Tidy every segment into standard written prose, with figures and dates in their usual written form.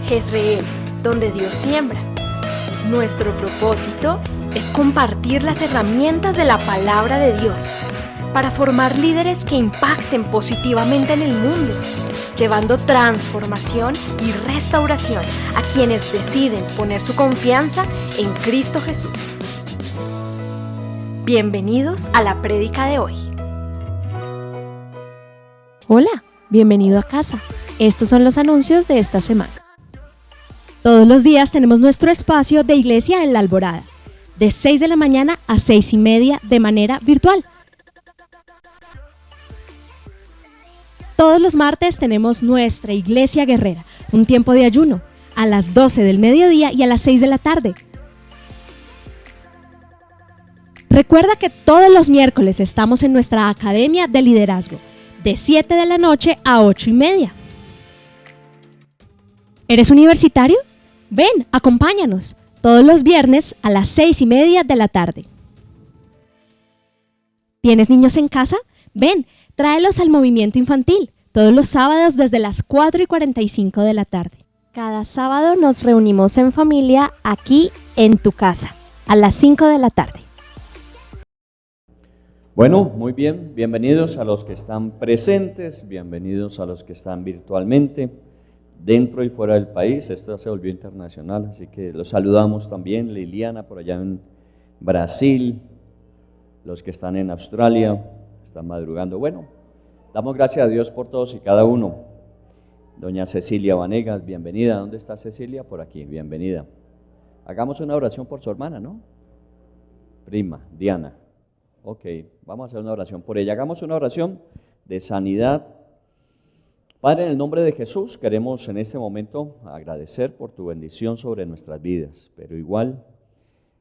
Jezreel, donde Dios siembra. Nuestro propósito es compartir las herramientas de la palabra de Dios para formar líderes que impacten positivamente en el mundo, llevando transformación y restauración a quienes deciden poner su confianza en Cristo Jesús. Bienvenidos a la prédica de hoy. Hola, bienvenido a casa. Estos son los anuncios de esta semana. Todos los días tenemos nuestro espacio de iglesia en La Alborada, de 6 de la mañana a 6:30 de manera virtual. Todos los martes tenemos nuestra iglesia guerrera, un tiempo de ayuno, a las 12 del mediodía y a las 6 de la tarde. Recuerda que todos los miércoles estamos en nuestra Academia de Liderazgo, de 7 de la noche a 8:30. ¿Eres universitario? Ven, acompáñanos, todos los viernes a las 6:30 de la tarde. ¿Tienes niños en casa? Ven, tráelos al movimiento infantil, todos los sábados desde las 4:45 de la tarde. Cada sábado nos reunimos en familia aquí en tu casa, a las 5 de la tarde. Bueno, muy bien, bienvenidos a los que están presentes, bienvenidos a los que están virtualmente, dentro y fuera del país. Esto se volvió internacional, así que los saludamos también, Liliana por allá en Brasil, los que están en Australia, están madrugando. Bueno, damos gracias a Dios por todos y cada uno. Doña Cecilia Vanegas, bienvenida. ¿Dónde está Cecilia? Por aquí, bienvenida. Hagamos una oración por su hermana, ¿no? Prima, Diana. Ok, vamos a hacer una oración por ella. Hagamos una oración de sanidad. Padre, en el nombre de Jesús, queremos en este momento agradecer por tu bendición sobre nuestras vidas, pero igual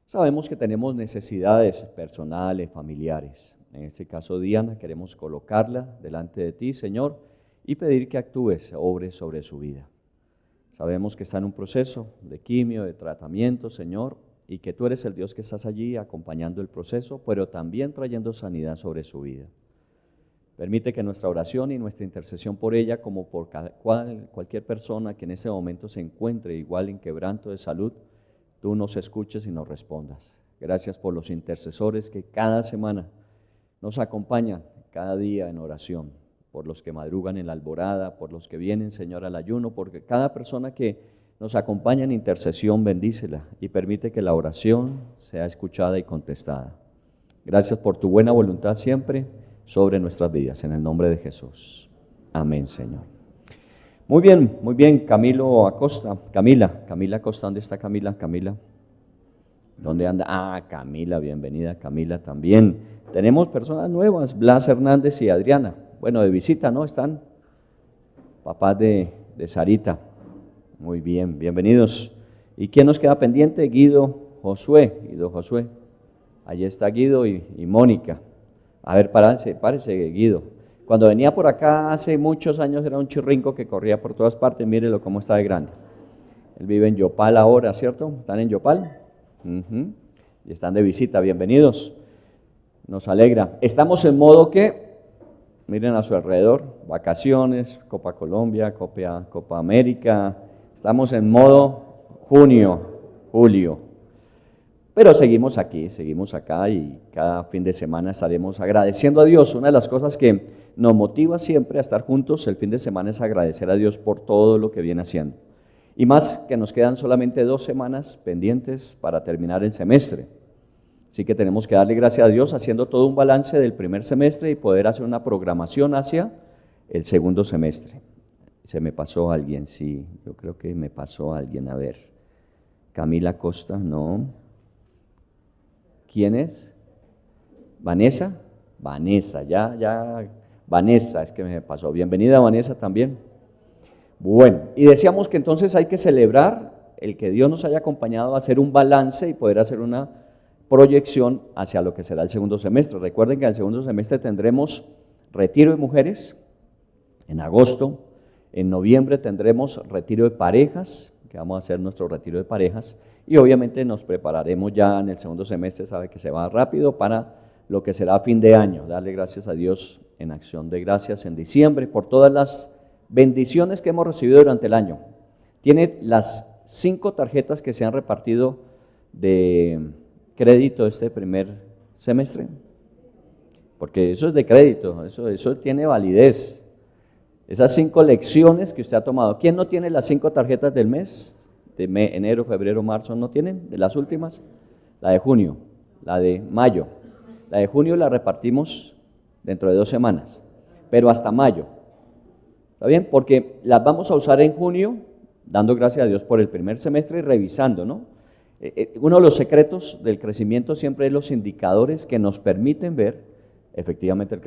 sabemos que tenemos necesidades personales, familiares. En este caso, Diana, queremos colocarla delante de ti, Señor, y pedir que actúes, obres sobre su vida. Sabemos que está en un proceso de quimio, de tratamiento, Señor, y que tú eres el Dios que estás allí acompañando el proceso, pero también trayendo sanidad sobre su vida. Permite que nuestra oración y nuestra intercesión por ella, como por cualquier persona que en ese momento se encuentre igual en quebranto de salud, tú nos escuches y nos respondas. Gracias por los intercesores que cada semana nos acompañan, cada día en oración, por los que madrugan en la alborada, por los que vienen, Señor, al ayuno, porque cada persona que nos acompaña en intercesión, bendícela y permite que la oración sea escuchada y contestada. Gracias por tu buena voluntad siempre sobre nuestras vidas, en el nombre de Jesús. Amén, Señor. Muy bien, Camila Acosta, ¿dónde está Camila? ¿Dónde anda? Camila, bienvenida, Camila también. Tenemos personas nuevas, Blas Hernández y Adriana, bueno, de visita, ¿no? Están papás de Sarita. Muy bien, bienvenidos. ¿Y quién nos queda pendiente? Guido Josué. Allí está Guido y Mónica. A ver, párese Guido. Cuando venía por acá hace muchos años era un chirrinco que corría por todas partes, mírelo cómo está de grande. Él vive en Yopal ahora, ¿cierto? ¿Están en Yopal? Y están de visita, bienvenidos. Nos alegra. Estamos en modo que, miren a su alrededor, vacaciones, Copa Colombia, Copa América. Estamos en modo julio, pero seguimos acá y cada fin de semana estaremos agradeciendo a Dios. Una de las cosas que nos motiva siempre a estar juntos el fin de semana es agradecer a Dios por todo lo que viene haciendo. Y más que nos quedan solamente 2 semanas pendientes para terminar el semestre. Así que tenemos que darle gracias a Dios haciendo todo un balance del primer semestre y poder hacer una programación hacia el segundo semestre. Se me pasó alguien, sí, yo creo que me pasó alguien, a ver. Camila Costa, no. ¿Quién es? ¿Vanessa? Vanessa, Vanessa, es que me pasó. Bienvenida, Vanessa, también. Bueno, y decíamos que entonces hay que celebrar el que Dios nos haya acompañado a hacer un balance y poder hacer una proyección hacia lo que será el segundo semestre. Recuerden que en el segundo semestre tendremos retiro de mujeres en agosto. En noviembre tendremos retiro de parejas, que vamos a hacer nuestro retiro de parejas, y obviamente nos prepararemos ya en el segundo semestre, sabe que se va rápido, para lo que será fin de año. Darle gracias a Dios en acción de gracias en diciembre por todas las bendiciones que hemos recibido durante el año. ¿Tiene las 5 tarjetas que se han repartido de crédito este primer semestre? Porque eso es de crédito, eso tiene validez. Esas 5 lecciones que usted ha tomado. ¿Quién no tiene las 5 tarjetas del mes? De enero, febrero, marzo, ¿no tienen? De las últimas. La de junio, la de mayo. La de junio la repartimos dentro de 2 semanas, pero hasta mayo. ¿Está bien? Porque las vamos a usar en junio, dando gracias a Dios por el primer semestre y revisando, ¿no? Uno de los secretos del crecimiento siempre es los indicadores que nos permiten ver efectivamente el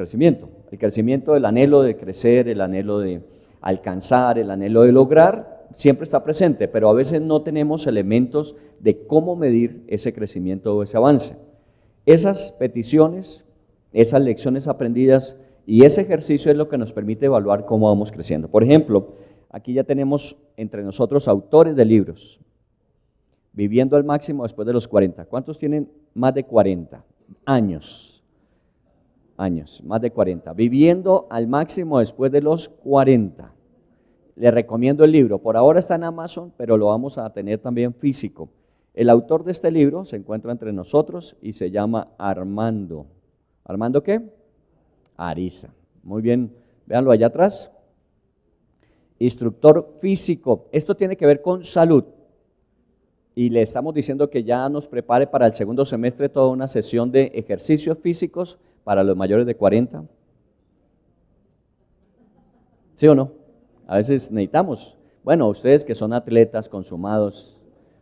crecimiento del anhelo de crecer, el anhelo de alcanzar, el anhelo de lograr, siempre está presente, pero a veces no tenemos elementos de cómo medir ese crecimiento o ese avance. Esas peticiones, esas lecciones aprendidas y ese ejercicio es lo que nos permite evaluar cómo vamos creciendo. Por ejemplo, aquí ya tenemos entre nosotros autores de libros, viviendo al máximo después de los 40. ¿Cuántos tienen más de 40 años? Más de 40, viviendo al máximo después de los 40. Le recomiendo el libro, por ahora está en Amazon, pero lo vamos a tener también físico. El autor de este libro se encuentra entre nosotros y se llama Armando. ¿Armando qué? Ariza. Muy bien, véanlo allá atrás. Instructor físico, esto tiene que ver con salud. Y le estamos diciendo que ya nos prepare para el segundo semestre toda una sesión de ejercicios físicos para los mayores de 40. ¿Sí o no? A veces necesitamos, bueno, ustedes que son atletas consumados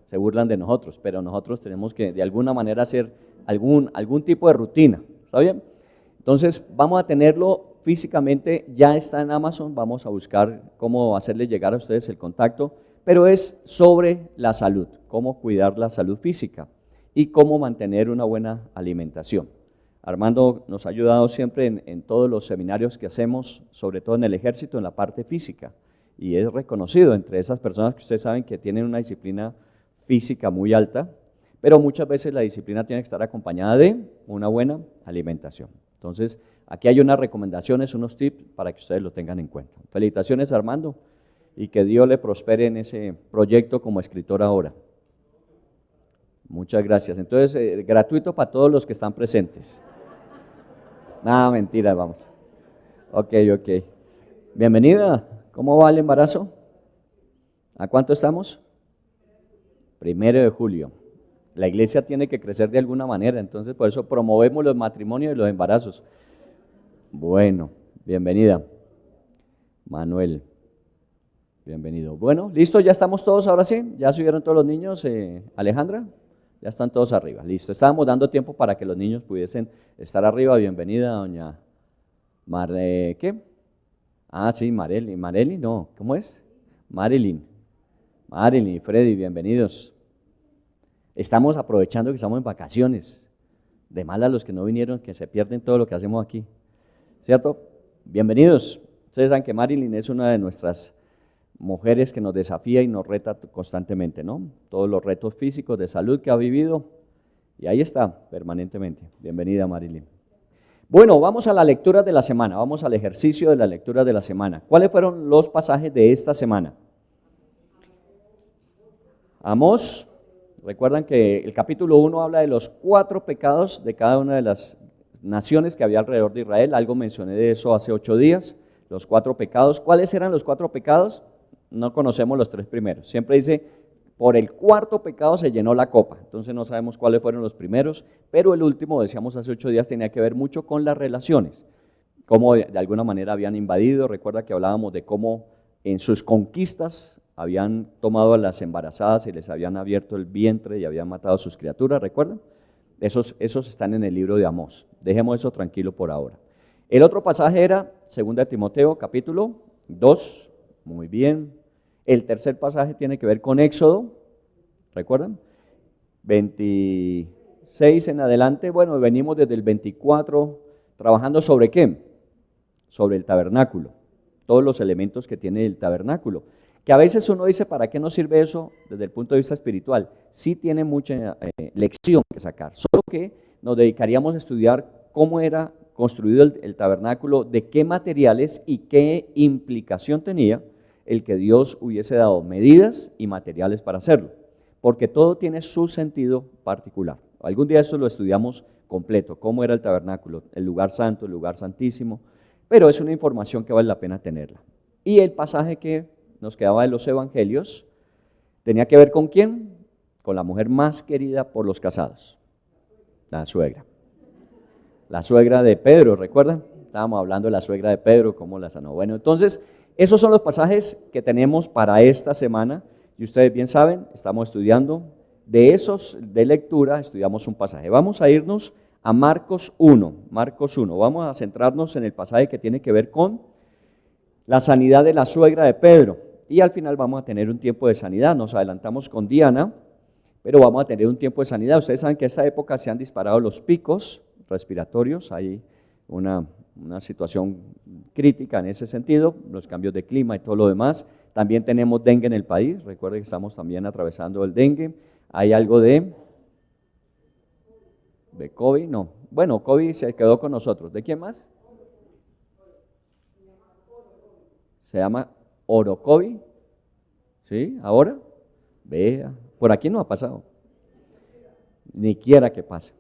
se burlan de nosotros, pero nosotros tenemos que de alguna manera hacer algún tipo de rutina, ¿está bien? Entonces vamos a tenerlo físicamente, ya está en Amazon, vamos a buscar cómo hacerles llegar a ustedes el contacto, pero es sobre la salud, cómo cuidar la salud física y cómo mantener una buena alimentación. Armando nos ha ayudado siempre en todos los seminarios que hacemos, sobre todo en el ejército, en la parte física, y es reconocido entre esas personas que ustedes saben que tienen una disciplina física muy alta, pero muchas veces la disciplina tiene que estar acompañada de una buena alimentación. Entonces, aquí hay unas recomendaciones, unos tips para que ustedes lo tengan en cuenta. Felicitaciones, Armando, y que Dios le prospere en ese proyecto como escritor ahora. Muchas gracias. Entonces, gratuito para todos los que están presentes. Nada, mentira, vamos. Ok. Bienvenida. ¿Cómo va el embarazo? ¿A cuánto estamos? 1 de julio. La iglesia tiene que crecer de alguna manera, entonces por eso promovemos los matrimonios y los embarazos. Bueno, bienvenida. Manuel, bienvenido. Bueno, listo, ya estamos todos ahora sí. ¿Ya subieron todos los niños? Alejandra, ya están todos arriba. Listo, estábamos dando tiempo para que los niños pudiesen estar arriba. Bienvenida, doña ¿qué? Ah, sí, Marely, no, ¿cómo es? Marilyn y Freddy, bienvenidos. Estamos aprovechando que estamos en vacaciones. De mal a los que no vinieron, que se pierden todo lo que hacemos aquí, ¿cierto? Bienvenidos. Ustedes saben que Marilyn es una de nuestras mujeres que nos desafía y nos reta constantemente, ¿no? Todos los retos físicos de salud que ha vivido, y ahí está, permanentemente. Bienvenida, Marilyn. Bueno, vamos a la lectura de la semana, vamos al ejercicio de la lectura de la semana. ¿Cuáles fueron los pasajes de esta semana? Amós, recuerdan que el capítulo 1 habla de los 4 pecados de cada una de las naciones que había alrededor de Israel, algo mencioné de eso hace 8 días, los 4 pecados. ¿Cuáles eran los 4 pecados? No conocemos los 3 primeros, siempre dice, por el 4.º pecado se llenó la copa, entonces no sabemos cuáles fueron los primeros, pero el último, decíamos hace 8 días, tenía que ver mucho con las relaciones, cómo de alguna manera habían invadido. Recuerda que hablábamos de cómo en sus conquistas habían tomado a las embarazadas y les habían abierto el vientre y habían matado a sus criaturas, ¿recuerdan? Esos están en el libro de Amós, dejemos eso tranquilo por ahora. El otro pasaje era 2 Timoteo capítulo 2, muy bien. El tercer pasaje tiene que ver con Éxodo, ¿recuerdan? 26 en adelante, bueno, venimos desde el 24 trabajando sobre ¿qué? Sobre el tabernáculo, todos los elementos que tiene el tabernáculo, que a veces uno dice, ¿para qué nos sirve eso desde el punto de vista espiritual? Sí tiene mucha lección que sacar, solo que nos dedicaríamos a estudiar cómo era construido el tabernáculo, de qué materiales y qué implicación tenía el que Dios hubiese dado medidas y materiales para hacerlo, porque todo tiene su sentido particular. Algún día eso lo estudiamos completo, cómo era el tabernáculo, el lugar santo, el lugar santísimo, pero es una información que vale la pena tenerla. Y el pasaje que nos quedaba de los evangelios tenía que ver ¿con quién? Con la mujer más querida por los casados, la suegra. La suegra de Pedro, ¿recuerdan? Estábamos hablando de la suegra de Pedro, cómo la sanó. Bueno, entonces, esos son los pasajes que tenemos para esta semana. Y ustedes bien saben, estamos estudiando de esos de lectura, estudiamos un pasaje. Vamos a irnos a Marcos 1. Marcos 1. Vamos a centrarnos en el pasaje que tiene que ver con la sanidad de la suegra de Pedro. Y al final vamos a tener un tiempo de sanidad. Nos adelantamos con Diana, pero vamos a tener un tiempo de sanidad. Ustedes saben que en esta época se han disparado los picos respiratorios, hay una situación crítica en ese sentido, los cambios de clima y todo lo demás. También tenemos dengue en el país, recuerden que estamos también atravesando el dengue. Hay algo de COVID, no. Bueno, COVID se quedó con nosotros. ¿De quién más? Se llama Orocovi, ¿sí? ¿Ahora? Vea, por aquí no ha pasado, ni quiera que pase.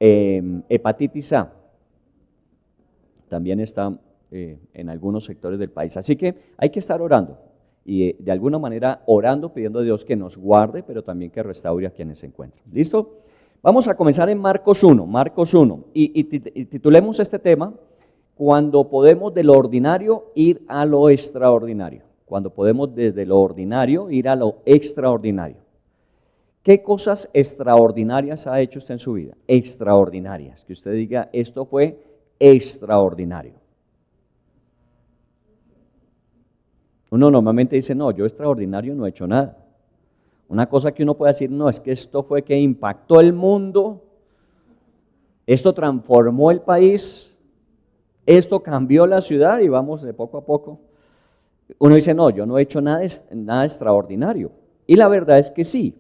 Hepatitis A también está en algunos sectores del país, así que hay que estar orando y de alguna manera orando, pidiendo a Dios que nos guarde, pero también que restaure a quienes se encuentran. ¿Listo? Vamos a comenzar en Marcos 1, y titulemos este tema, cuando podemos de lo ordinario ir a lo extraordinario, cuando podemos desde lo ordinario ir a lo extraordinario. ¿Qué cosas extraordinarias ha hecho usted en su vida? Extraordinarias, que usted diga, esto fue extraordinario. Uno normalmente dice, no, yo extraordinario no he hecho nada. Una cosa que uno puede decir, no, es que esto fue que impactó el mundo, esto transformó el país, esto cambió la ciudad y vamos de poco a poco. Uno dice, no, yo no he hecho nada extraordinario. Y la verdad es que sí.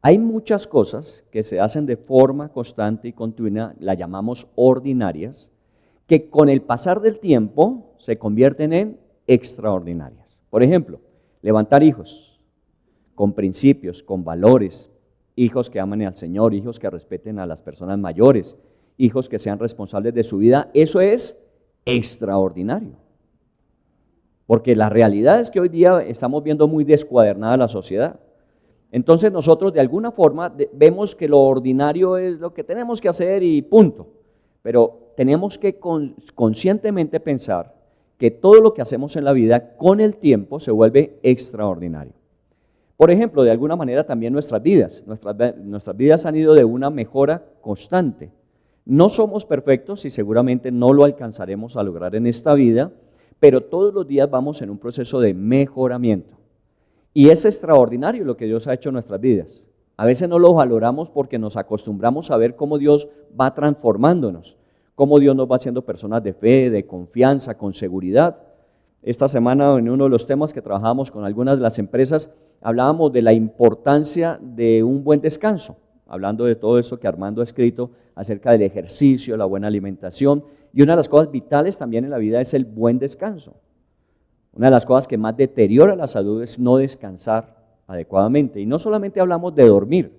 Hay muchas cosas que se hacen de forma constante y continua, las llamamos ordinarias, que con el pasar del tiempo se convierten en extraordinarias. Por ejemplo, levantar hijos con principios, con valores, hijos que amen al Señor, hijos que respeten a las personas mayores, hijos que sean responsables de su vida, eso es extraordinario. Porque la realidad es que hoy día estamos viendo muy descuadernada la sociedad. Entonces nosotros de alguna forma vemos que lo ordinario es lo que tenemos que hacer y punto. Pero tenemos que conscientemente pensar que todo lo que hacemos en la vida con el tiempo se vuelve extraordinario. Por ejemplo, de alguna manera también nuestras vidas han ido de una mejora constante. No somos perfectos y seguramente no lo alcanzaremos a lograr en esta vida, pero todos los días vamos en un proceso de mejoramiento. Y es extraordinario lo que Dios ha hecho en nuestras vidas. A veces no lo valoramos porque nos acostumbramos a ver cómo Dios va transformándonos, cómo Dios nos va haciendo personas de fe, de confianza, con seguridad. Esta semana en uno de los temas que trabajamos con algunas de las empresas, hablábamos de la importancia de un buen descanso, hablando de todo eso que Armando ha escrito acerca del ejercicio, la buena alimentación, y una de las cosas vitales también en la vida es el buen descanso. Una de las cosas que más deteriora la salud es no descansar adecuadamente. Y no solamente hablamos de dormir,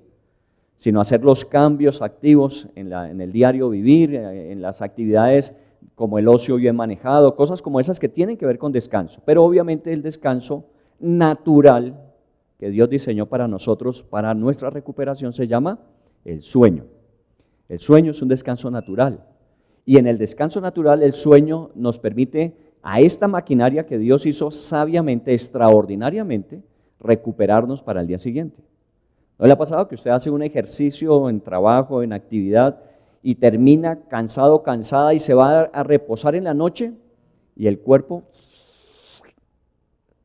sino hacer los cambios activos en el diario vivir, en las actividades como el ocio bien manejado, cosas como esas que tienen que ver con descanso. Pero obviamente el descanso natural que Dios diseñó para nosotros, para nuestra recuperación, se llama el sueño. El sueño es un descanso natural. Y en el descanso natural el sueño nos permite a esta maquinaria que Dios hizo sabiamente, extraordinariamente, recuperarnos para el día siguiente. ¿No le ha pasado que usted hace un ejercicio en trabajo, en actividad, y termina cansado, cansada, y se va a reposar en la noche, y el cuerpo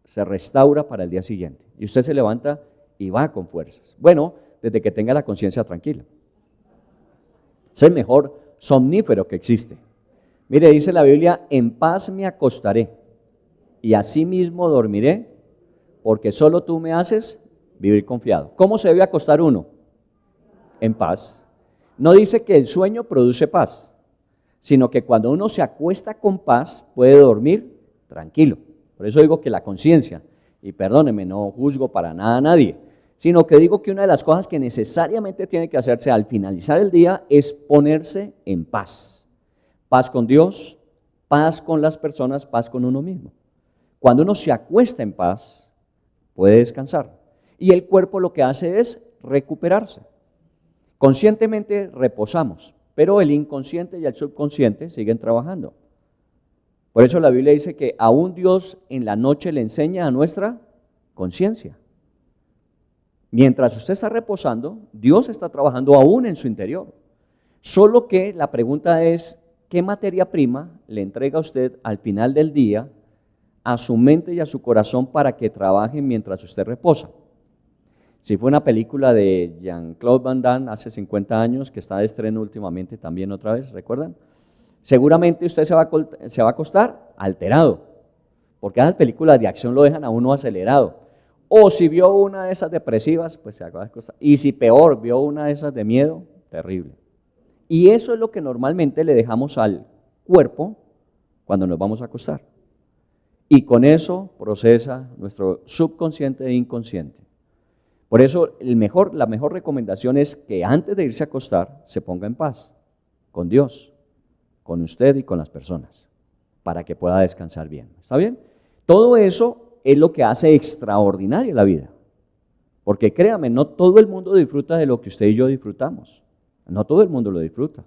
se restaura para el día siguiente? Y usted se levanta y va con fuerzas. Bueno, desde que tenga la conciencia tranquila. Es el mejor somnífero que existe. Mire, dice la Biblia, en paz me acostaré y asimismo dormiré, porque solo tú me haces vivir confiado. ¿Cómo se debe acostar uno? En paz. No dice que el sueño produce paz, sino que cuando uno se acuesta con paz puede dormir tranquilo. Por eso digo que la conciencia, y perdónenme, no juzgo para nada a nadie, sino que digo que una de las cosas que necesariamente tiene que hacerse al finalizar el día es ponerse en paz. Paz con Dios, paz con las personas, paz con uno mismo. Cuando uno se acuesta en paz, puede descansar. Y el cuerpo lo que hace es recuperarse. Conscientemente reposamos, pero el inconsciente y el subconsciente siguen trabajando. Por eso la Biblia dice que aún Dios en la noche le enseña a nuestra conciencia. Mientras usted está reposando, Dios está trabajando aún en su interior. Solo que la pregunta es, ¿qué materia prima le entrega usted al final del día a su mente y a su corazón para que trabajen mientras usted reposa? Si fue una película de Jean-Claude Van Damme hace 50 años, que está de estreno últimamente también otra vez, ¿recuerdan? Seguramente usted se va a acostar alterado, porque esas películas de acción lo dejan a uno acelerado. O si vio una de esas depresivas, pues se acaba de acostar. Y si peor, vio una de esas de miedo, terrible. Y eso es lo que normalmente le dejamos al cuerpo cuando nos vamos a acostar. Y con eso procesa nuestro subconsciente e inconsciente. Por eso la mejor recomendación es que antes de irse a acostar se ponga en paz con Dios, con usted y con las personas, para que pueda descansar bien. ¿Está bien? Todo eso es lo que hace extraordinaria la vida. Porque créame, no todo el mundo disfruta de lo que usted y yo disfrutamos. No todo el mundo lo disfruta.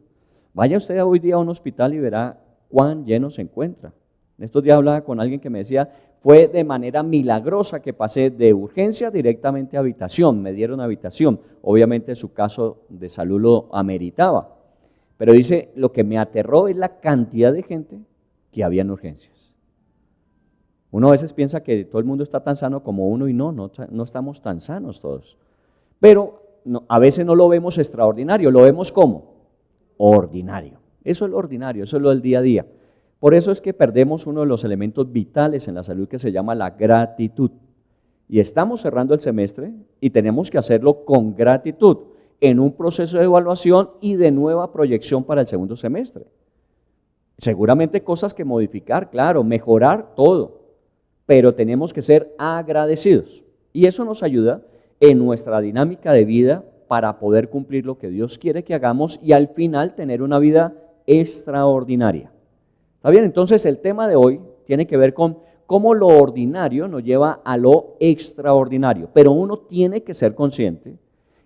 Vaya usted hoy día a un hospital y verá cuán lleno se encuentra. En estos días hablaba con alguien que me decía, fue de manera milagrosa que pasé de urgencia directamente a habitación, me dieron habitación. Obviamente su caso de salud lo ameritaba. Pero dice, lo que me aterró es la cantidad de gente que había en urgencias. Uno a veces piensa que todo el mundo está tan sano como uno y no estamos tan sanos todos. Pero a veces no lo vemos extraordinario, lo vemos como ordinario. Eso es lo ordinario, eso es lo del día a día. Por eso es que perdemos uno de los elementos vitales en la salud que se llama la gratitud. Y estamos cerrando el semestre y tenemos que hacerlo con gratitud, en un proceso de evaluación y de nueva proyección para el segundo semestre. Seguramente cosas que modificar, claro, mejorar todo, pero tenemos que ser agradecidos. Y eso nos ayuda en nuestra dinámica de vida para poder cumplir lo que Dios quiere que hagamos y al final tener una vida extraordinaria. ¿Está bien? Entonces el tema de hoy tiene que ver con cómo lo ordinario nos lleva a lo extraordinario, pero uno tiene que ser consciente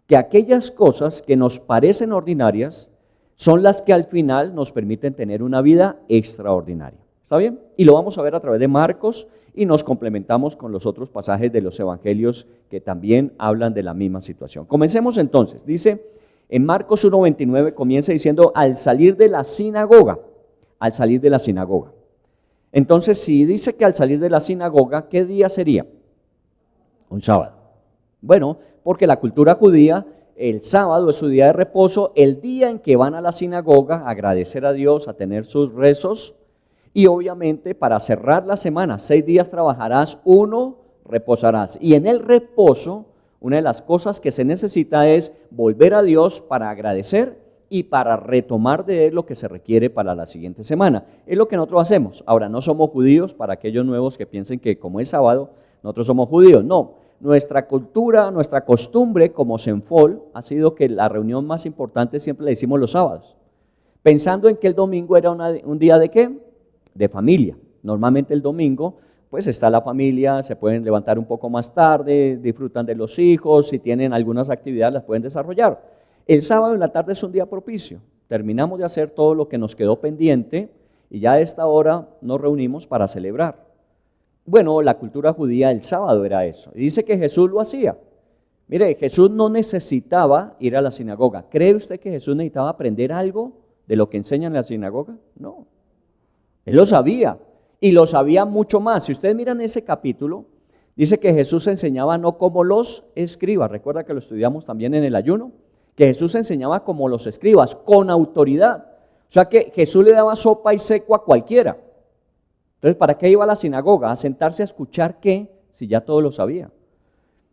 que aquellas cosas que nos parecen ordinarias son las que al final nos permiten tener una vida extraordinaria. ¿Está bien? Y lo vamos a ver a través de Marcos y nos complementamos con los otros pasajes de los evangelios que también hablan de la misma situación. Comencemos entonces. Dice en Marcos 1:29, comienza diciendo al salir de la sinagoga. Al salir de la sinagoga. Entonces, si dice que al salir de la sinagoga, ¿qué día sería? Un sábado. Bueno, porque la cultura judía, el sábado es su día de reposo, el día en que van a la sinagoga a agradecer a Dios, a tener sus rezos, y obviamente para cerrar la semana, 6 días trabajarás, 1 reposarás. Y en el reposo, una de las cosas que se necesita es volver a Dios para agradecer y para retomar de Él lo que se requiere para la siguiente semana. Es lo que nosotros hacemos. Ahora, no somos judíos, para aquellos nuevos que piensen que como es sábado, nosotros somos judíos. No, nuestra cultura, nuestra costumbre como Senfol ha sido que la reunión más importante siempre la hicimos los sábados, pensando en que el domingo era un día ¿de qué? De familia. Normalmente el domingo pues está la familia, se pueden levantar un poco más tarde, disfrutan de los hijos, si tienen algunas actividades las pueden desarrollar. El sábado en la tarde es un día propicio, terminamos de hacer todo lo que nos quedó pendiente y ya a esta hora nos reunimos para celebrar. Bueno, la cultura judía el sábado era eso, y dice que Jesús lo hacía. Mire, Jesús no necesitaba ir a la sinagoga. ¿Cree usted que Jesús necesitaba aprender algo de lo que enseñan en la sinagoga? No, Él lo sabía, y lo sabía mucho más. Si ustedes miran ese capítulo, dice que Jesús enseñaba no como los escribas, recuerda que lo estudiamos también en el ayuno, que Jesús enseñaba como los escribas, con autoridad. O sea que Jesús le daba sopa y seco a cualquiera. Entonces, ¿para qué iba a la sinagoga? A sentarse a escuchar qué, si ya todo lo sabía.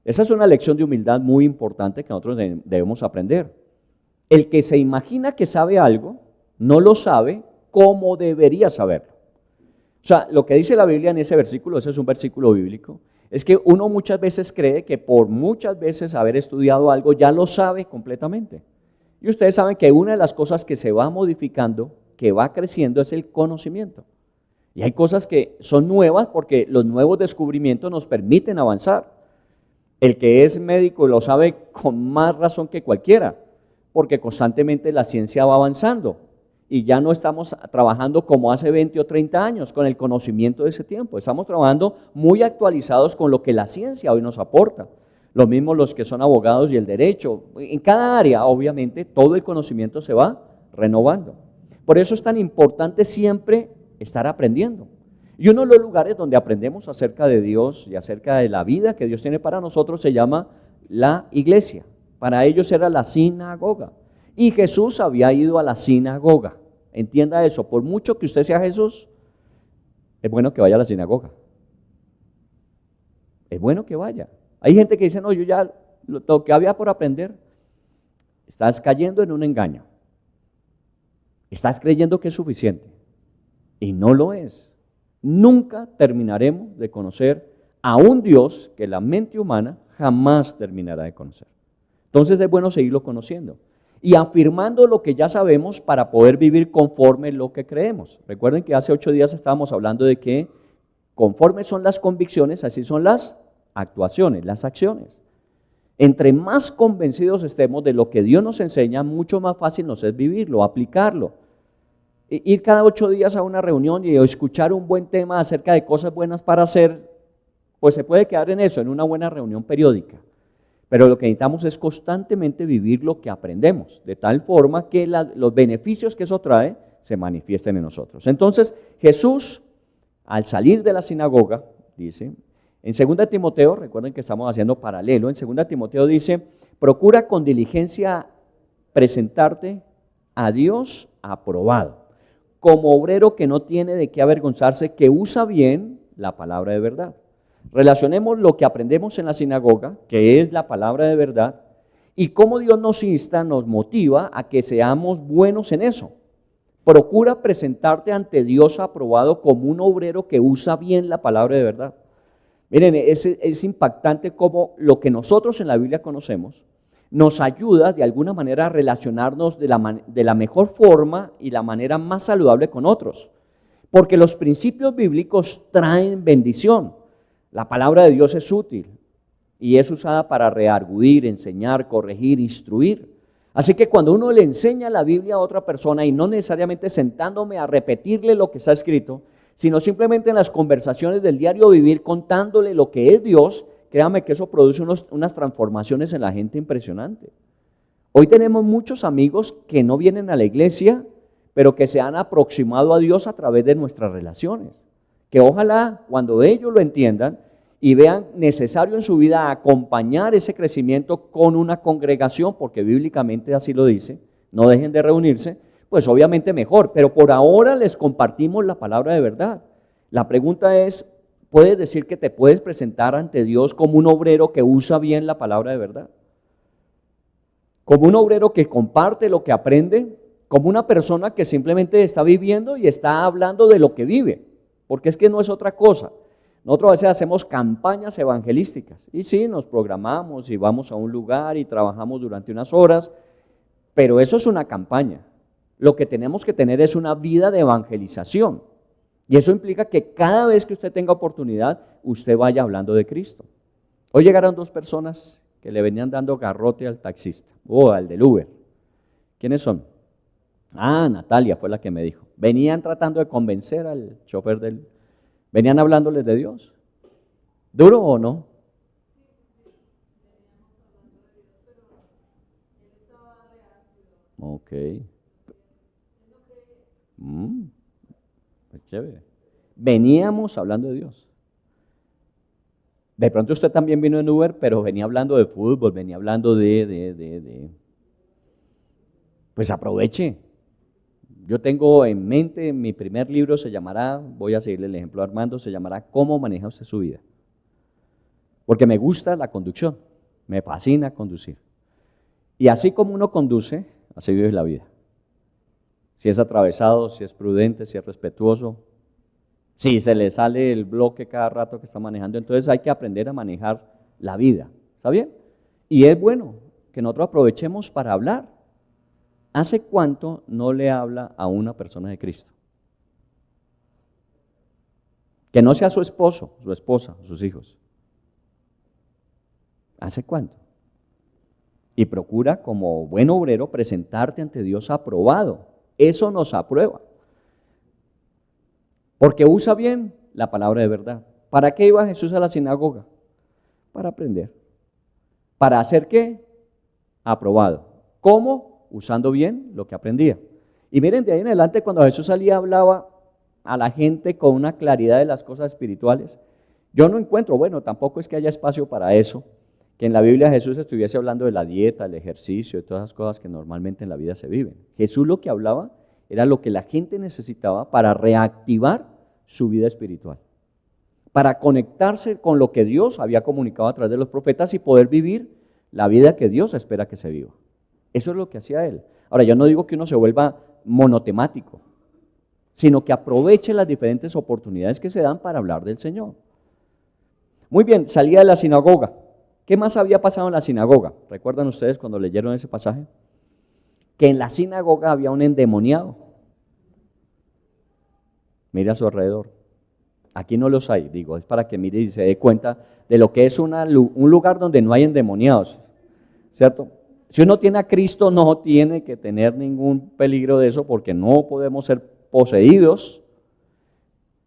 Esa es una lección de humildad muy importante que nosotros debemos aprender. El que se imagina que sabe algo, no lo sabe como debería saberlo. O sea, lo que dice la Biblia en ese versículo, ese es un versículo bíblico, es que uno muchas veces cree que por muchas veces haber estudiado algo ya lo sabe completamente. Y ustedes saben que una de las cosas que se va modificando, que va creciendo, es el conocimiento. Y hay cosas que son nuevas porque los nuevos descubrimientos nos permiten avanzar. El que es médico lo sabe con más razón que cualquiera, porque constantemente la ciencia va avanzando y ya no estamos trabajando como hace 20 o 30 años con el conocimiento de ese tiempo. Estamos trabajando muy actualizados con lo que la ciencia hoy nos aporta. Lo mismo los que son abogados y el derecho. En cada área, obviamente, todo el conocimiento se va renovando. Por eso es tan importante siempre estar aprendiendo. Y uno de los lugares donde aprendemos acerca de Dios y acerca de la vida que Dios tiene para nosotros se llama la iglesia. Para ellos era la sinagoga. Y Jesús había ido a la sinagoga. Entienda eso, por mucho que usted sea Jesús, es bueno que vaya a la sinagoga. Es bueno que vaya. Hay gente que dice, no, yo ya lo que había por aprender. Estás cayendo en un engaño. Estás creyendo que es suficiente. Y no lo es. Nunca terminaremos de conocer a un Dios que la mente humana jamás terminará de conocer. Entonces es bueno seguirlo conociendo y afirmando lo que ya sabemos para poder vivir conforme lo que creemos. Recuerden que hace 8 días estábamos hablando de que conforme son las convicciones, así son las actuaciones, las acciones. Entre más convencidos estemos de lo que Dios nos enseña, mucho más fácil nos es vivirlo, aplicarlo. Ir cada 8 días a una reunión y escuchar un buen tema acerca de cosas buenas para hacer, pues se puede quedar en eso, en una buena reunión periódica. Pero lo que necesitamos es constantemente vivir lo que aprendemos, de tal forma que los beneficios que eso trae se manifiesten en nosotros. Entonces, Jesús, al salir de la sinagoga, dice, en 2 Timoteo, recuerden que estamos haciendo paralelo, en 2 Timoteo dice, procura con diligencia presentarte a Dios aprobado, como obrero que no tiene de qué avergonzarse, que usa bien la palabra de verdad. Relacionemos lo que aprendemos en la sinagoga, que es la palabra de verdad, y cómo Dios nos insta, nos motiva a que seamos buenos en eso. Procura presentarte ante Dios aprobado como un obrero que usa bien la palabra de verdad. Miren, es impactante cómo lo que nosotros en la Biblia conocemos nos ayuda de alguna manera a relacionarnos de la mejor forma y la manera más saludable con otros. Porque los principios bíblicos traen bendición. La palabra de Dios es útil y es usada para reargudir, enseñar, corregir, instruir. Así que cuando uno le enseña la Biblia a otra persona y no necesariamente sentándome a repetirle lo que está escrito, sino simplemente en las conversaciones del diario vivir contándole lo que es Dios, créame que eso produce unas transformaciones en la gente impresionantes. Hoy tenemos muchos amigos que no vienen a la iglesia, pero que se han aproximado a Dios a través de nuestras relaciones. Que ojalá cuando ellos lo entiendan y vean necesario en su vida acompañar ese crecimiento con una congregación, porque bíblicamente así lo dice, no dejen de reunirse, pues obviamente mejor, pero por ahora les compartimos la palabra de verdad. La pregunta es, ¿puedes decir que te puedes presentar ante Dios como un obrero que usa bien la palabra de verdad? Como un obrero que comparte lo que aprende, como una persona que simplemente está viviendo y está hablando de lo que vive, porque es que no es otra cosa. Nosotros a veces hacemos campañas evangelísticas y sí, nos programamos y vamos a un lugar y trabajamos durante unas horas, pero eso es una campaña. Lo que tenemos que tener es una vida de evangelización y eso implica que cada vez que usted tenga oportunidad, usted vaya hablando de Cristo. Hoy llegaron 2 personas que le venían dando garrote al taxista o al del Uber. ¿Quiénes son? Natalia fue la que me dijo. Venían tratando de convencer al chofer venían hablándoles de Dios. ¿Duro o no? Ok. Pues chévere. Veníamos hablando de Dios. De pronto usted también vino en Uber, pero venía hablando de fútbol, venía hablando Pues aproveche. Yo tengo en mente, mi primer libro se llamará, voy a seguirle el ejemplo a Armando, se llamará ¿Cómo maneja usted su vida? Porque me gusta la conducción, me fascina conducir. Y así como uno conduce, así vive la vida. Si es atravesado, si es prudente, si es respetuoso, Si se le sale el bloque cada rato que está manejando, entonces hay que aprender a manejar la vida. ¿Está bien? Y es bueno que nosotros aprovechemos para hablar. ¿Hace cuánto no le habla a una persona de Cristo? Que no sea su esposo, su esposa, sus hijos. ¿Hace cuánto? Y procura como buen obrero presentarte ante Dios aprobado. Eso nos aprueba. Porque usa bien la palabra de verdad. ¿Para qué iba Jesús a la sinagoga? Para aprender. ¿Para hacer qué? Aprobado. ¿Cómo? Usando bien lo que aprendía. Y miren, de ahí en adelante cuando Jesús salía hablaba a la gente con una claridad de las cosas espirituales. Yo no encuentro, bueno, tampoco es que haya espacio para eso, que en la Biblia Jesús estuviese hablando de la dieta, el ejercicio, de todas las cosas que normalmente en la vida se viven. Jesús lo que hablaba era lo que la gente necesitaba para reactivar su vida espiritual, para conectarse con lo que Dios había comunicado a través de los profetas y poder vivir la vida que Dios espera que se viva. Eso es lo que hacía Él. Ahora, yo no digo que uno se vuelva monotemático, sino que aproveche las diferentes oportunidades que se dan para hablar del Señor. Muy bien, salía de la sinagoga. ¿Qué más había pasado en la sinagoga? ¿Recuerdan ustedes cuando leyeron ese pasaje? Que en la sinagoga había un endemoniado. Mire a su alrededor. Aquí no los hay, digo, es para que mire y se dé cuenta de lo que es un lugar donde no hay endemoniados, ¿cierto? Si uno tiene a Cristo, no tiene que tener ningún peligro de eso porque no podemos ser poseídos,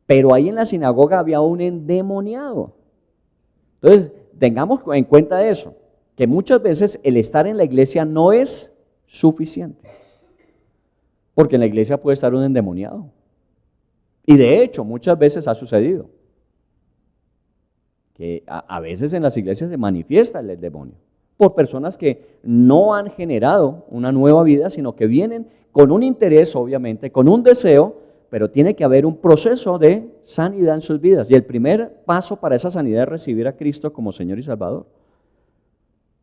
pero ahí en la sinagoga había un endemoniado. Entonces, tengamos en cuenta eso, que muchas veces el estar en la iglesia no es suficiente, porque en la iglesia puede estar un endemoniado. Y de hecho, muchas veces ha sucedido que a veces en las iglesias se manifiesta el demonio por personas que no han generado una nueva vida, sino que vienen con un interés, obviamente, con un deseo, pero tiene que haber un proceso de sanidad en sus vidas. Y el primer paso para esa sanidad es recibir a Cristo como Señor y Salvador.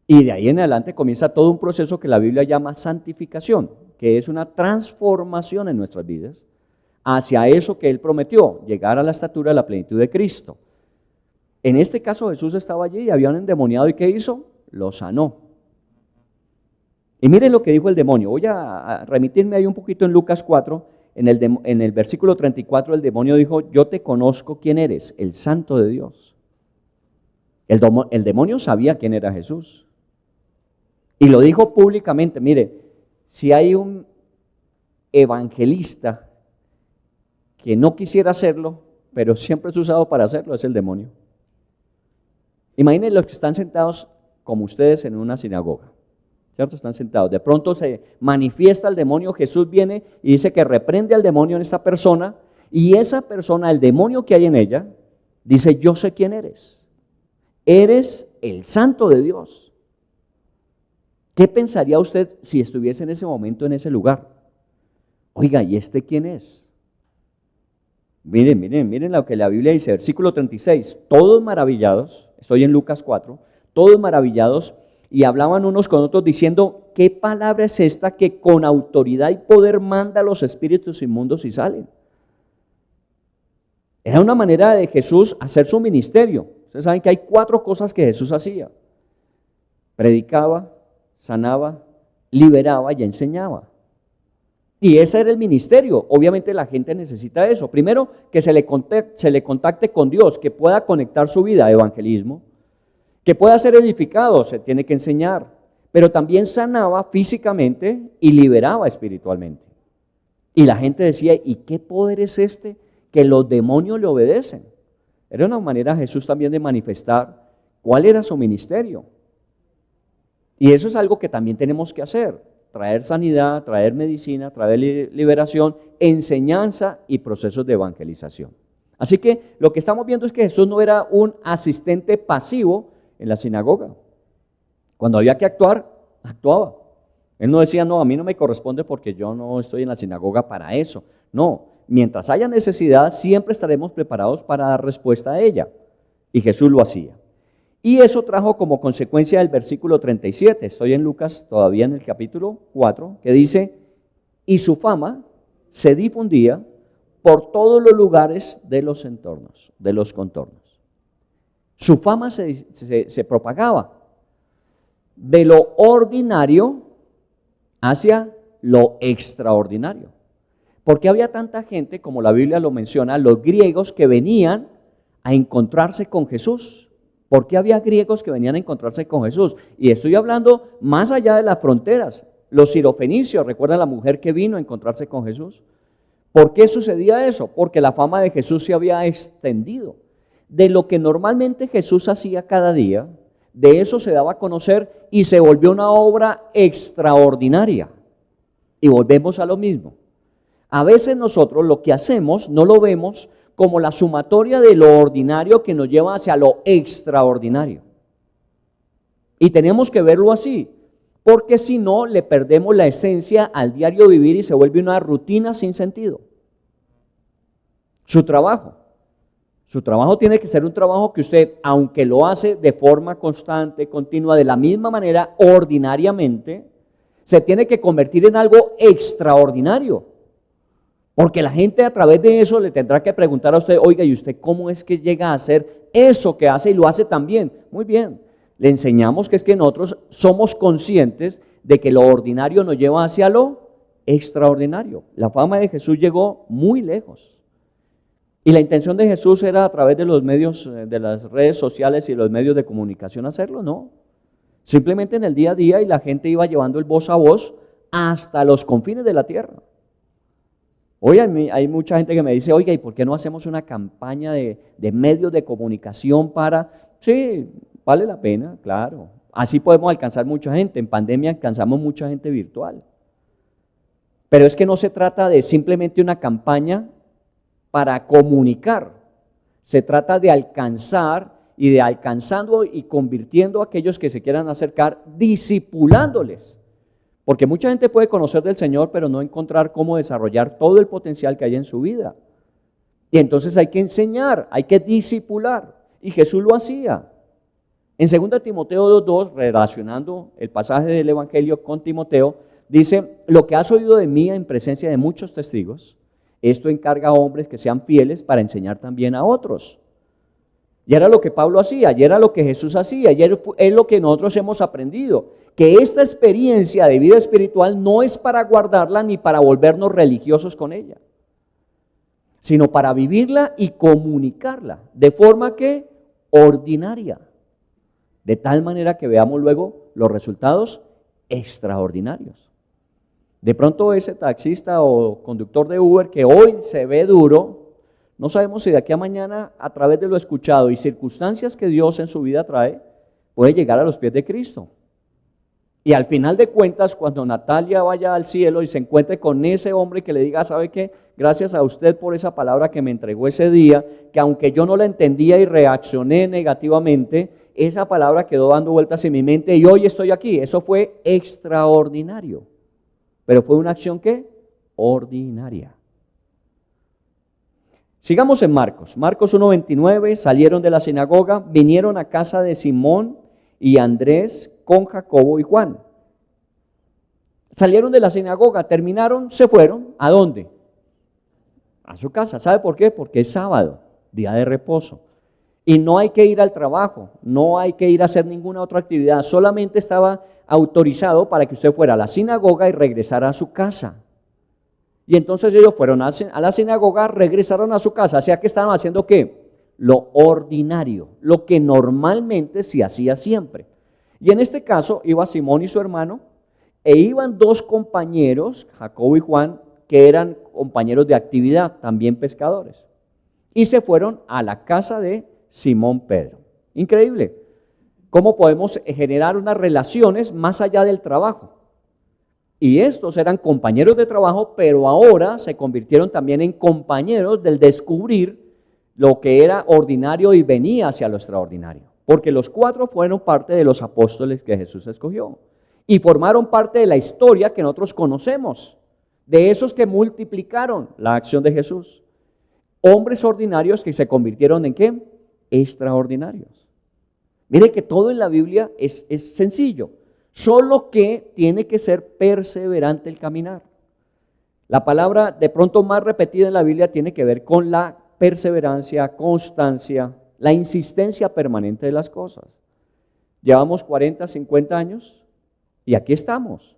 Y de ahí en adelante comienza todo un proceso que la Biblia llama santificación, que es una transformación en nuestras vidas hacia eso que Él prometió, llegar a la estatura de la plenitud de Cristo. En este caso Jesús estaba allí y había un endemoniado, ¿y qué hizo? Lo sanó. Y miren lo que dijo el demonio. Voy a remitirme ahí un poquito en Lucas 4, en el versículo 34 el demonio dijo: yo te conozco quién eres, el Santo de Dios. El demonio sabía quién era Jesús. Y lo dijo públicamente. Mire, si hay un evangelista que no quisiera hacerlo, pero siempre es usado para hacerlo, es el demonio. Imaginen los que están sentados como ustedes en una sinagoga, ¿cierto? Están sentados, de pronto se manifiesta el demonio, Jesús viene y dice que reprende al demonio en esta persona, y esa persona, el demonio que hay en ella, dice: yo sé quién eres el Santo de Dios. ¿Qué pensaría usted si estuviese en ese momento en ese lugar? Oiga, ¿y este quién es? Miren lo que la Biblia dice, versículo 36, todos maravillados, estoy en Lucas 4, todos maravillados, y hablaban unos con otros diciendo: ¿qué palabra es esta que con autoridad y poder manda a los espíritus inmundos y salen? Era una manera de Jesús hacer su ministerio. Ustedes saben que hay 4 cosas que Jesús hacía: predicaba, sanaba, liberaba y enseñaba. Y ese era el ministerio. Obviamente la gente necesita eso. Primero, que se le contacte con Dios, que pueda conectar su vida a evangelismo, que pueda ser edificado, se tiene que enseñar, pero también sanaba físicamente y liberaba espiritualmente. Y la gente decía: ¿y qué poder es este que los demonios le obedecen? Era una manera Jesús también de manifestar cuál era su ministerio. Y eso es algo que también tenemos que hacer: traer sanidad, traer medicina, traer liberación, enseñanza y procesos de evangelización. Así que lo que estamos viendo es que Jesús no era un asistente pasivo en la sinagoga. Cuando había que actuar, actuaba. Él no decía: no, a mí no me corresponde porque yo no estoy en la sinagoga para eso. No, mientras haya necesidad, siempre estaremos preparados para dar respuesta a ella. Y Jesús lo hacía. Y eso trajo como consecuencia el versículo 37, estoy en Lucas todavía en el capítulo 4, que dice: y su fama se difundía por todos los lugares de los entornos, de los contornos. Su fama se propagaba de lo ordinario hacia lo extraordinario. ¿Por qué había tanta gente, como la Biblia lo menciona, los griegos que venían a encontrarse con Jesús? ¿Por qué había griegos que venían a encontrarse con Jesús? Y estoy hablando más allá de las fronteras. Los sirofenicios, ¿recuerdan la mujer que vino a encontrarse con Jesús? ¿Por qué sucedía eso? Porque la fama de Jesús se había extendido. De lo que normalmente Jesús hacía cada día, de eso se daba a conocer y se volvió una obra extraordinaria. Y volvemos a lo mismo. A veces nosotros lo que hacemos no lo vemos como la sumatoria de lo ordinario que nos lleva hacia lo extraordinario. Y tenemos que verlo así, porque si no le perdemos la esencia al diario vivir y se vuelve una rutina sin sentido. Su trabajo tiene que ser un trabajo que usted, aunque lo hace de forma constante, continua, de la misma manera, ordinariamente, se tiene que convertir en algo extraordinario. Porque la gente a través de eso le tendrá que preguntar a usted, oiga, ¿y usted cómo es que llega a hacer eso que hace y lo hace tan bien? Muy bien, le enseñamos que es que nosotros somos conscientes de que lo ordinario nos lleva hacia lo extraordinario. La fama de Jesús llegó muy lejos. Y la intención de Jesús era a través de los medios, de las redes sociales y los medios de comunicación hacerlo, ¿no? Simplemente en el día a día y la gente iba llevando el voz a voz hasta los confines de la tierra. Hoy hay mucha gente que me dice, oiga, ¿y por qué no hacemos una campaña de medios de comunicación para...? Sí, vale la pena, claro. Así podemos alcanzar mucha gente. En pandemia alcanzamos mucha gente virtual. Pero es que no se trata de simplemente una campaña para comunicar. Se trata de alcanzar y de alcanzando y convirtiendo a aquellos que se quieran acercar, discipulándoles. Porque mucha gente puede conocer del Señor, pero no encontrar cómo desarrollar todo el potencial que hay en su vida. Y entonces hay que enseñar, hay que discipular. Y Jesús lo hacía. En 2 Timoteo 2:2, relacionando el pasaje del Evangelio con Timoteo, dice, lo que has oído de mí en presencia de muchos testigos, esto encarga a hombres que sean fieles para enseñar también a otros. Y era lo que Pablo hacía, y era lo que Jesús hacía, y es lo que nosotros hemos aprendido, que esta experiencia de vida espiritual no es para guardarla ni para volvernos religiosos con ella, sino para vivirla y comunicarla de forma que ordinaria, de tal manera que veamos luego los resultados extraordinarios. De pronto ese taxista o conductor de Uber que hoy se ve duro, no sabemos si de aquí a mañana, a través de lo escuchado y circunstancias que Dios en su vida trae, puede llegar a los pies de Cristo. Y al final de cuentas, cuando Natalia vaya al cielo y se encuentre con ese hombre que le diga, ¿sabe qué? Gracias a usted por esa palabra que me entregó ese día, que aunque yo no la entendía y reaccioné negativamente, esa palabra quedó dando vueltas en mi mente y hoy estoy aquí. Eso fue extraordinario. Pero fue una acción, ¿qué? Ordinaria. Sigamos en Marcos. Marcos 1:29, salieron de la sinagoga, vinieron a casa de Simón y Andrés con Jacobo y Juan. Salieron de la sinagoga, terminaron, se fueron. ¿A dónde? A su casa. ¿Sabe por qué? Porque es sábado, día de reposo. Y no hay que ir al trabajo, no hay que ir a hacer ninguna otra actividad. Solamente estaba autorizado para que usted fuera a la sinagoga y regresara a su casa. Y entonces ellos fueron a la sinagoga, regresaron a su casa. O sea que estaban haciendo ¿qué? Lo ordinario, lo que normalmente se hacía siempre. Y en este caso iba Simón y su hermano, e iban dos compañeros, Jacobo y Juan, que eran compañeros de actividad, también pescadores. Y se fueron a la casa de Simón Pedro. Increíble. ¿Cómo podemos generar unas relaciones más allá del trabajo? Y estos eran compañeros de trabajo, pero ahora se convirtieron también en compañeros del descubrir lo que era ordinario y venía hacia lo extraordinario. Porque los cuatro fueron parte de los apóstoles que Jesús escogió y formaron parte de la historia que nosotros conocemos, de esos que multiplicaron la acción de Jesús. Hombres ordinarios que se convirtieron ¿en qué? Extraordinarios. Mire que todo en la Biblia es sencillo. Solo que tiene que ser perseverante el caminar. La palabra de pronto más repetida en la Biblia tiene que ver con la perseverancia, constancia, la insistencia permanente de las cosas. Llevamos 40, 50 años y aquí estamos.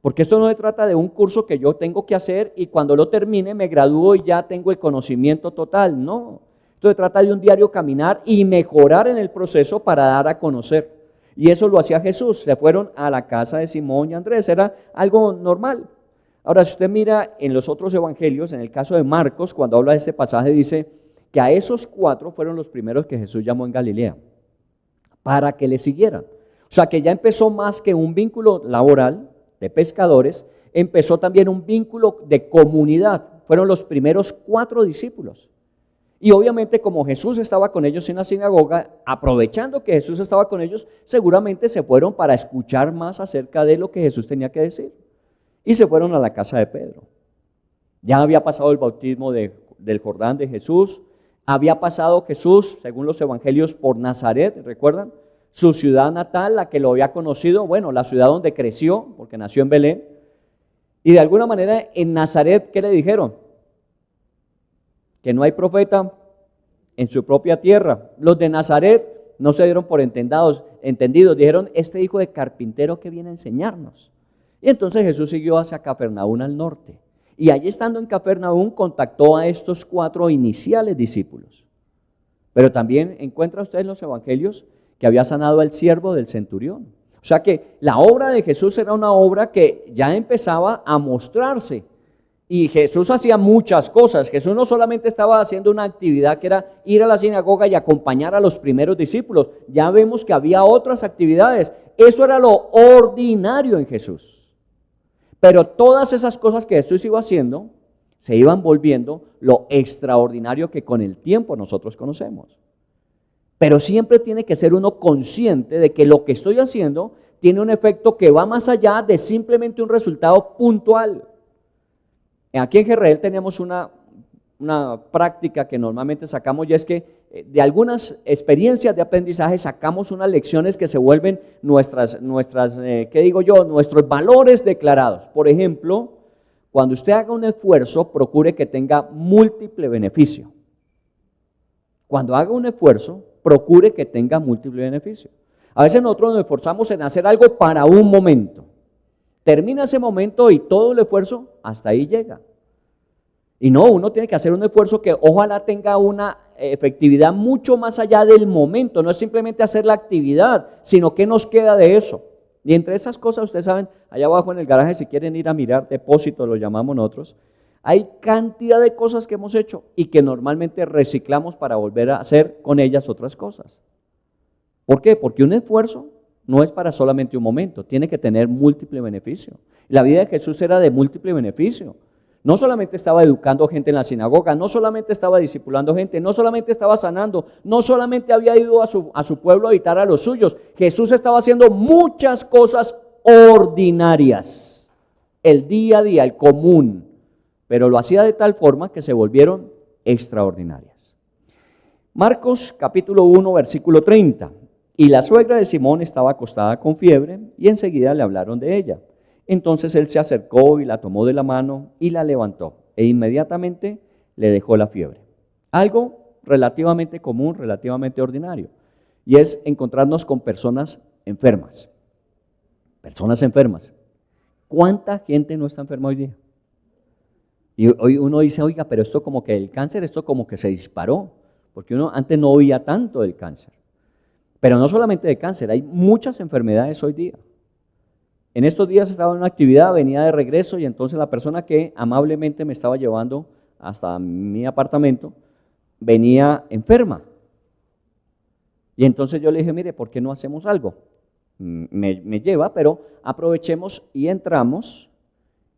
Porque esto no se trata de un curso que yo tengo que hacer y cuando lo termine me gradúo y ya tengo el conocimiento total. No, esto se trata de un diario caminar y mejorar en el proceso para dar a conocer. Y eso lo hacía Jesús. Se fueron a la casa de Simón y Andrés, era algo normal. Ahora, si usted mira en los otros evangelios, en el caso de Marcos, cuando habla de este pasaje, dice que a esos 4 fueron los primeros que Jesús llamó en Galilea para que le siguieran. O sea, que ya empezó más que un vínculo laboral de pescadores, empezó también un vínculo de comunidad. Fueron los primeros 4 discípulos. Y obviamente como Jesús estaba con ellos en la sinagoga, aprovechando que Jesús estaba con ellos, seguramente se fueron para escuchar más acerca de lo que Jesús tenía que decir. Y se fueron a la casa de Pedro. Ya había pasado el bautismo del Jordán de Jesús, había pasado Jesús, según los evangelios, por Nazaret, ¿recuerdan? Su ciudad natal, la que lo había conocido, bueno, la ciudad donde creció, porque nació en Belén. Y de alguna manera en Nazaret, ¿qué le dijeron? Que no hay profeta en su propia tierra. Los de Nazaret no se dieron por entendidos, dijeron, este hijo de carpintero que viene a enseñarnos. Y entonces Jesús siguió hacia Cafarnaúm al norte. Y allí estando en Cafarnaúm contactó a estos 4 iniciales discípulos. Pero también encuentra usted en los evangelios que había sanado al siervo del centurión. O sea que la obra de Jesús era una obra que ya empezaba a mostrarse. Y Jesús hacía muchas cosas. Jesús no solamente estaba haciendo una actividad que era ir a la sinagoga y acompañar a los primeros discípulos. Ya vemos que había otras actividades. Eso era lo ordinario en Jesús. Pero todas esas cosas que Jesús iba haciendo se iban volviendo lo extraordinario que con el tiempo nosotros conocemos. Pero siempre tiene que ser uno consciente de que lo que estoy haciendo tiene un efecto que va más allá de simplemente un resultado puntual. Aquí en Jerreel tenemos una práctica que normalmente sacamos y es que de algunas experiencias de aprendizaje sacamos unas lecciones que se vuelven nuestros valores declarados. Por ejemplo, cuando usted haga un esfuerzo, procure que tenga múltiple beneficio. Cuando haga un esfuerzo, procure que tenga múltiple beneficio. A veces nosotros nos esforzamos en hacer algo para un momento. Termina ese momento y todo el esfuerzo hasta ahí llega. Y no, uno tiene que hacer un esfuerzo que ojalá tenga una efectividad mucho más allá del momento. No es simplemente hacer la actividad, sino qué nos queda de eso. Y entre esas cosas, ustedes saben, allá abajo en el garaje, si quieren ir a mirar, depósito lo llamamos nosotros, hay cantidad de cosas que hemos hecho y que normalmente reciclamos para volver a hacer con ellas otras cosas. ¿Por qué? Porque un esfuerzo no es para solamente un momento, tiene que tener múltiple beneficio. La vida de Jesús era de múltiple beneficio. No solamente estaba educando gente en la sinagoga, no solamente estaba discipulando gente, no solamente estaba sanando, no solamente había ido a su pueblo a habitar a los suyos. Jesús estaba haciendo muchas cosas ordinarias, el día a día, el común, pero lo hacía de tal forma que se volvieron extraordinarias. Marcos capítulo 1, versículo 30. Y la suegra de Simón estaba acostada con fiebre y enseguida le hablaron de ella. Entonces él se acercó y la tomó de la mano y la levantó e inmediatamente le dejó la fiebre. Algo relativamente común, relativamente ordinario, y es encontrarnos con personas enfermas. Personas enfermas. ¿Cuánta gente no está enferma hoy día? Y hoy uno dice, oiga, pero esto como que el cáncer, esto como que se disparó, porque uno antes no oía tanto del cáncer. Pero no solamente de cáncer, hay muchas enfermedades hoy día. En estos días estaba en una actividad, venía de regreso y entonces la persona que amablemente me estaba llevando hasta mi apartamento venía enferma. Y entonces yo le dije, mire, ¿por qué no hacemos algo? Me lleva, pero aprovechemos y entramos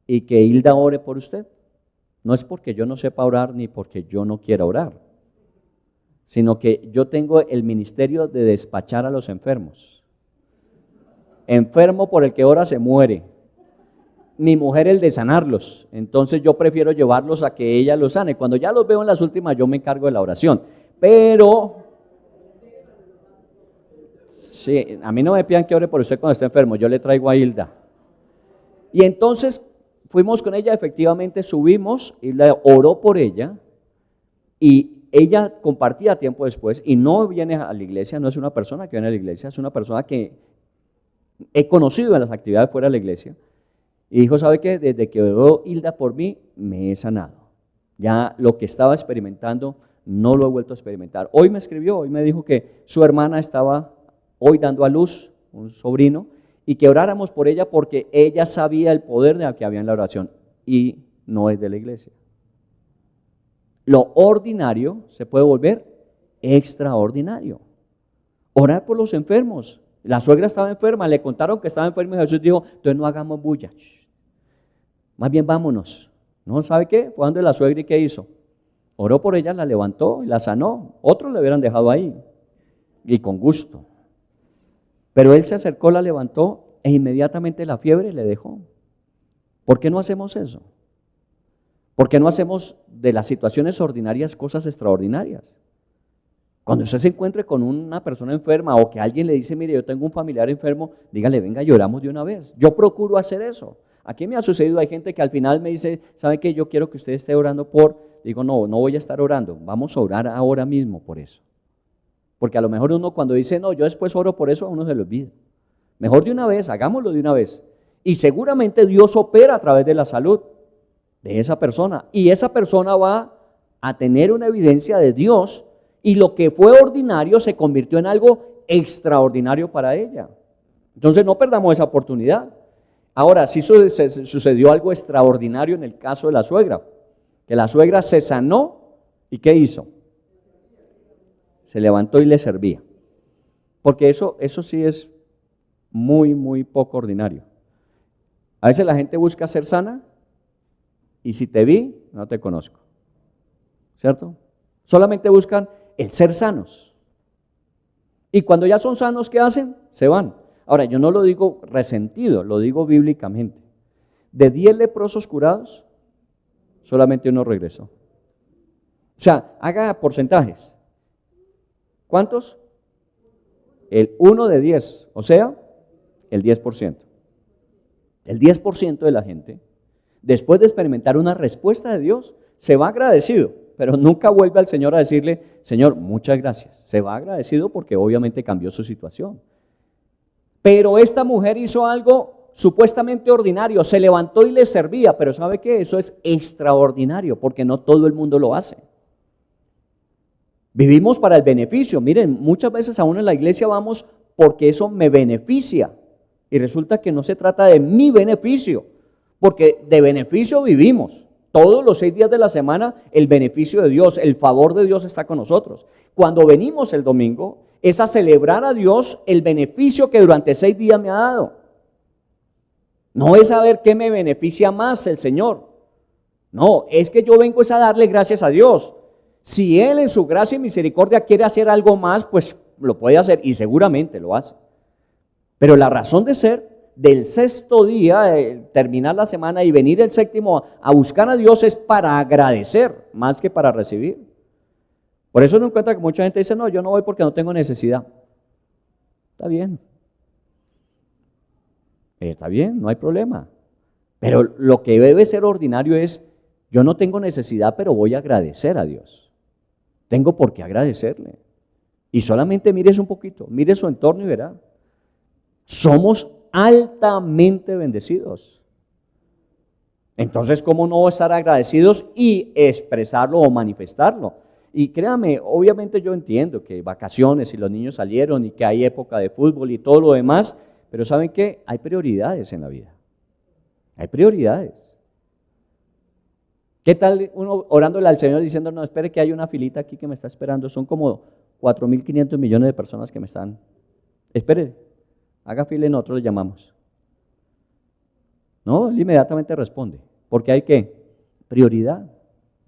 y que Hilda ore por usted. No es porque yo no sepa orar ni porque yo no quiera orar, sino que yo tengo el ministerio de despachar a los enfermos. Enfermo por el que ora se muere. Mi mujer el de sanarlos. Entonces yo prefiero llevarlos a que ella los sane. Cuando ya los veo en las últimas, yo me encargo de la oración. Pero, sí, a mí no me pidan que ore por usted cuando esté enfermo. Yo le traigo a Hilda. Y entonces, fuimos con ella, efectivamente subimos y la oró por ella y ella compartía tiempo después y no viene a la iglesia, no es una persona que viene a la iglesia, es una persona que he conocido en las actividades fuera de la iglesia y dijo, ¿sabe qué? Desde que oró Hilda por mí, me he sanado. Ya lo que estaba experimentando no lo he vuelto a experimentar. Hoy me escribió, hoy me dijo que su hermana estaba hoy dando a luz un sobrino y que oráramos por ella porque ella sabía el poder de que había en la oración y no es de la iglesia. Lo ordinario se puede volver extraordinario. Orar por los enfermos. La suegra estaba enferma, le contaron que estaba enferma y Jesús dijo, entonces no hagamos bulla, más bien vámonos. ¿No sabe qué? Fue donde la suegra y ¿qué hizo? Oró por ella, la levantó y la sanó. Otros le hubieran dejado ahí y con gusto. Pero él se acercó, la levantó e inmediatamente la fiebre le dejó. ¿Por qué no hacemos eso? ¿Por qué no hacemos de las situaciones ordinarias cosas extraordinarias? Cuando usted se encuentre con una persona enferma o que alguien le dice, mire, yo tengo un familiar enfermo, dígale, venga, lloramos de una vez. Yo procuro hacer eso. Aquí me ha sucedido, hay gente que al final me dice, ¿sabe qué? Yo quiero que usted esté orando por, digo, no voy a estar orando, vamos a orar ahora mismo por eso. Porque a lo mejor uno cuando dice, no, yo después oro por eso, a uno se le olvida. Mejor de una vez, hagámoslo de una vez. Y seguramente Dios opera a través de la salud de esa persona. Y esa persona va a tener una evidencia de Dios y lo que fue ordinario se convirtió en algo extraordinario para ella. Entonces no perdamos esa oportunidad. Ahora, sí sucedió algo extraordinario en el caso de la suegra, que la suegra se sanó y ¿qué hizo? Se levantó y le servía. Porque eso sí es muy, muy poco ordinario. A veces la gente busca ser sana y si te vi, no te conozco. ¿Cierto? Solamente buscan el ser sanos. Y cuando ya son sanos, ¿qué hacen? Se van. Ahora, yo no lo digo resentido, lo digo bíblicamente. De 10 leprosos curados, solamente uno regresó. O sea, haga porcentajes. ¿Cuántos? El 1 de 10, o sea, el 10%. El 10% de la gente, después de experimentar una respuesta de Dios, se va agradecido, pero nunca vuelve al Señor a decirle, Señor, muchas gracias. Se va agradecido porque obviamente cambió su situación. Pero esta mujer hizo algo supuestamente ordinario, se levantó y le servía, pero ¿sabe qué? Eso es extraordinario porque no todo el mundo lo hace. Vivimos para el beneficio. Miren, muchas veces aún en la iglesia vamos porque eso me beneficia y resulta que no se trata de mi beneficio, porque de beneficio vivimos. Todos los 6 días de la semana el beneficio de Dios, el favor de Dios está con nosotros. Cuando venimos el domingo es a celebrar a Dios el beneficio que durante 6 días me ha dado. No es saber qué me beneficia más el Señor. No, es que yo vengo es a darle gracias a Dios. Si Él en su gracia y misericordia quiere hacer algo más, pues lo puede hacer y seguramente lo hace. Pero la razón de ser del 6º día, terminar la semana y venir el 7º a buscar a Dios es para agradecer más que para recibir. Por eso uno encuentra que mucha gente dice, no, yo no voy porque no tengo necesidad. Está bien, no hay problema. Pero lo que debe ser ordinario es, yo no tengo necesidad, pero voy a agradecer a Dios. Tengo por qué agradecerle. Y solamente mires un poquito, mire su entorno y verá. Somos altamente bendecidos. Entonces, ¿cómo no estar agradecidos y expresarlo o manifestarlo? Y créame, obviamente yo entiendo que vacaciones y los niños salieron y que hay época de fútbol y todo lo demás, pero ¿saben qué? Hay prioridades en la vida. Hay prioridades. ¿Qué tal uno orándole al Señor diciendo, no, espere que hay una filita aquí que me está esperando? Son como 4.500 millones de personas que me están. Espere, haga fila y nosotros le llamamos. No, él inmediatamente responde, porque hay ¿qué? Prioridad.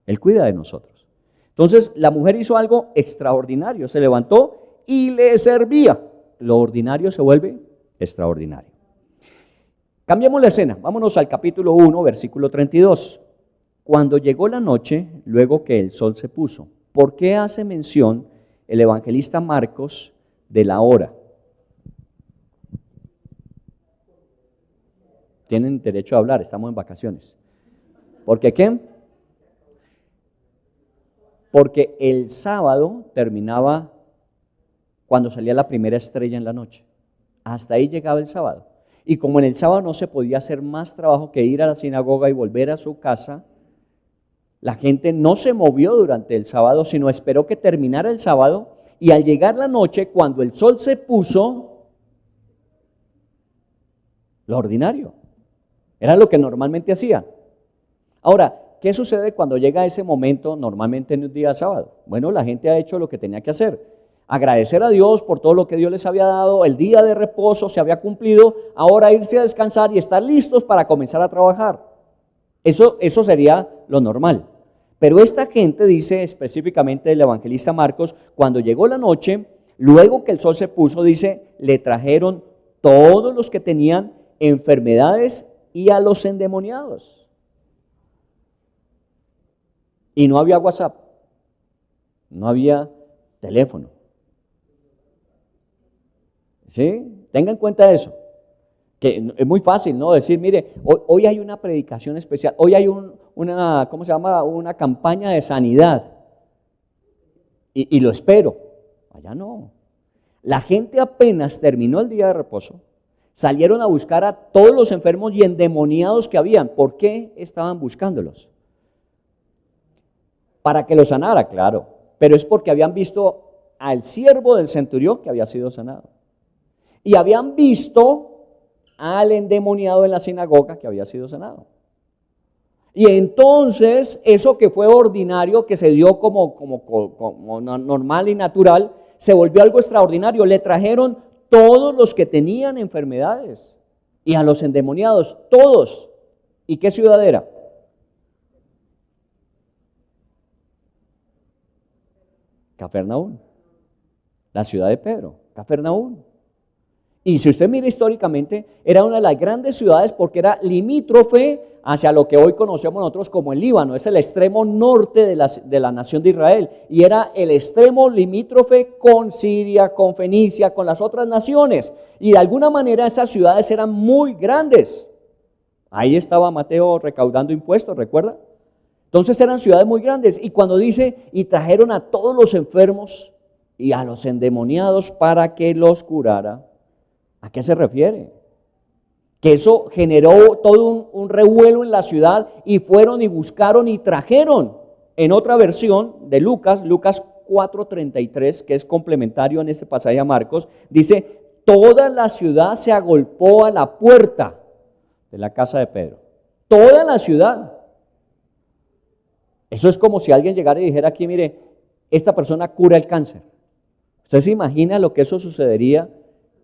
Él cuida de nosotros. Entonces la mujer hizo algo extraordinario, se levantó y le servía. Lo ordinario se vuelve extraordinario. Cambiemos la escena, vámonos al capítulo 1, versículo 32. Cuando llegó la noche, luego que el sol se puso. ¿Por qué hace mención el evangelista Marcos de la hora? tienen derecho a hablar, estamos en vacaciones. ¿Por qué qué? Porque el sábado terminaba cuando salía la primera estrella en la noche. Hasta ahí llegaba el sábado. Y como en el sábado no se podía hacer más trabajo que ir a la sinagoga y volver a su casa, la gente no se movió durante el sábado, sino esperó que terminara el sábado, y al llegar la noche, cuando el sol se puso, lo ordinario. Era lo que normalmente hacían. Ahora, ¿qué sucede cuando llega ese momento normalmente en un día sábado? Bueno, la gente ha hecho lo que tenía que hacer. Agradecer a Dios por todo lo que Dios les había dado, el día de reposo se había cumplido, ahora irse a descansar y estar listos para comenzar a trabajar. Eso sería lo normal. Pero esta gente, dice específicamente el evangelista Marcos, cuando llegó la noche, luego que el sol se puso, dice, le trajeron todos los que tenían enfermedades y a los endemoniados. Y no había WhatsApp, no había teléfono. ¿Sí? Tenga en cuenta eso, que es muy fácil, ¿no? Decir, mire, hoy hay una predicación especial, hoy hay una, ¿cómo se llama? Una campaña de sanidad, y lo espero. Allá no. La gente apenas terminó el día de reposo, salieron a buscar a todos los enfermos y endemoniados que habían. ¿Por qué estaban buscándolos? Para que los sanara, claro, pero es porque habían visto al siervo del centurión que había sido sanado. Y habían visto al endemoniado en la sinagoga que había sido sanado. Y entonces eso que fue ordinario, que se dio como normal y natural, se volvió algo extraordinario. Le trajeron todos los que tenían enfermedades y a los endemoniados, todos. ¿Y qué ciudad era? Cafarnaúm, la ciudad de Pedro, Cafarnaúm. Y si usted mira históricamente, era una de las grandes ciudades porque era limítrofe hacia lo que hoy conocemos nosotros como el Líbano. Es el extremo norte de la nación de Israel y era el extremo limítrofe con Siria, con Fenicia, con las otras naciones. Y de alguna manera esas ciudades eran muy grandes. Ahí estaba Mateo recaudando impuestos, ¿recuerda? Entonces eran ciudades muy grandes, y cuando dice, y trajeron a todos los enfermos y a los endemoniados para que los curara, ¿a qué se refiere? Que eso generó todo un revuelo en la ciudad, y fueron y buscaron y trajeron. En otra versión de Lucas 4:33, que es complementario en este pasaje a Marcos, dice, toda la ciudad se agolpó a la puerta de la casa de Pedro. Toda la ciudad. Eso es como si alguien llegara y dijera aquí, mire, esta persona cura el cáncer. ¿Usted se imagina lo que eso sucedería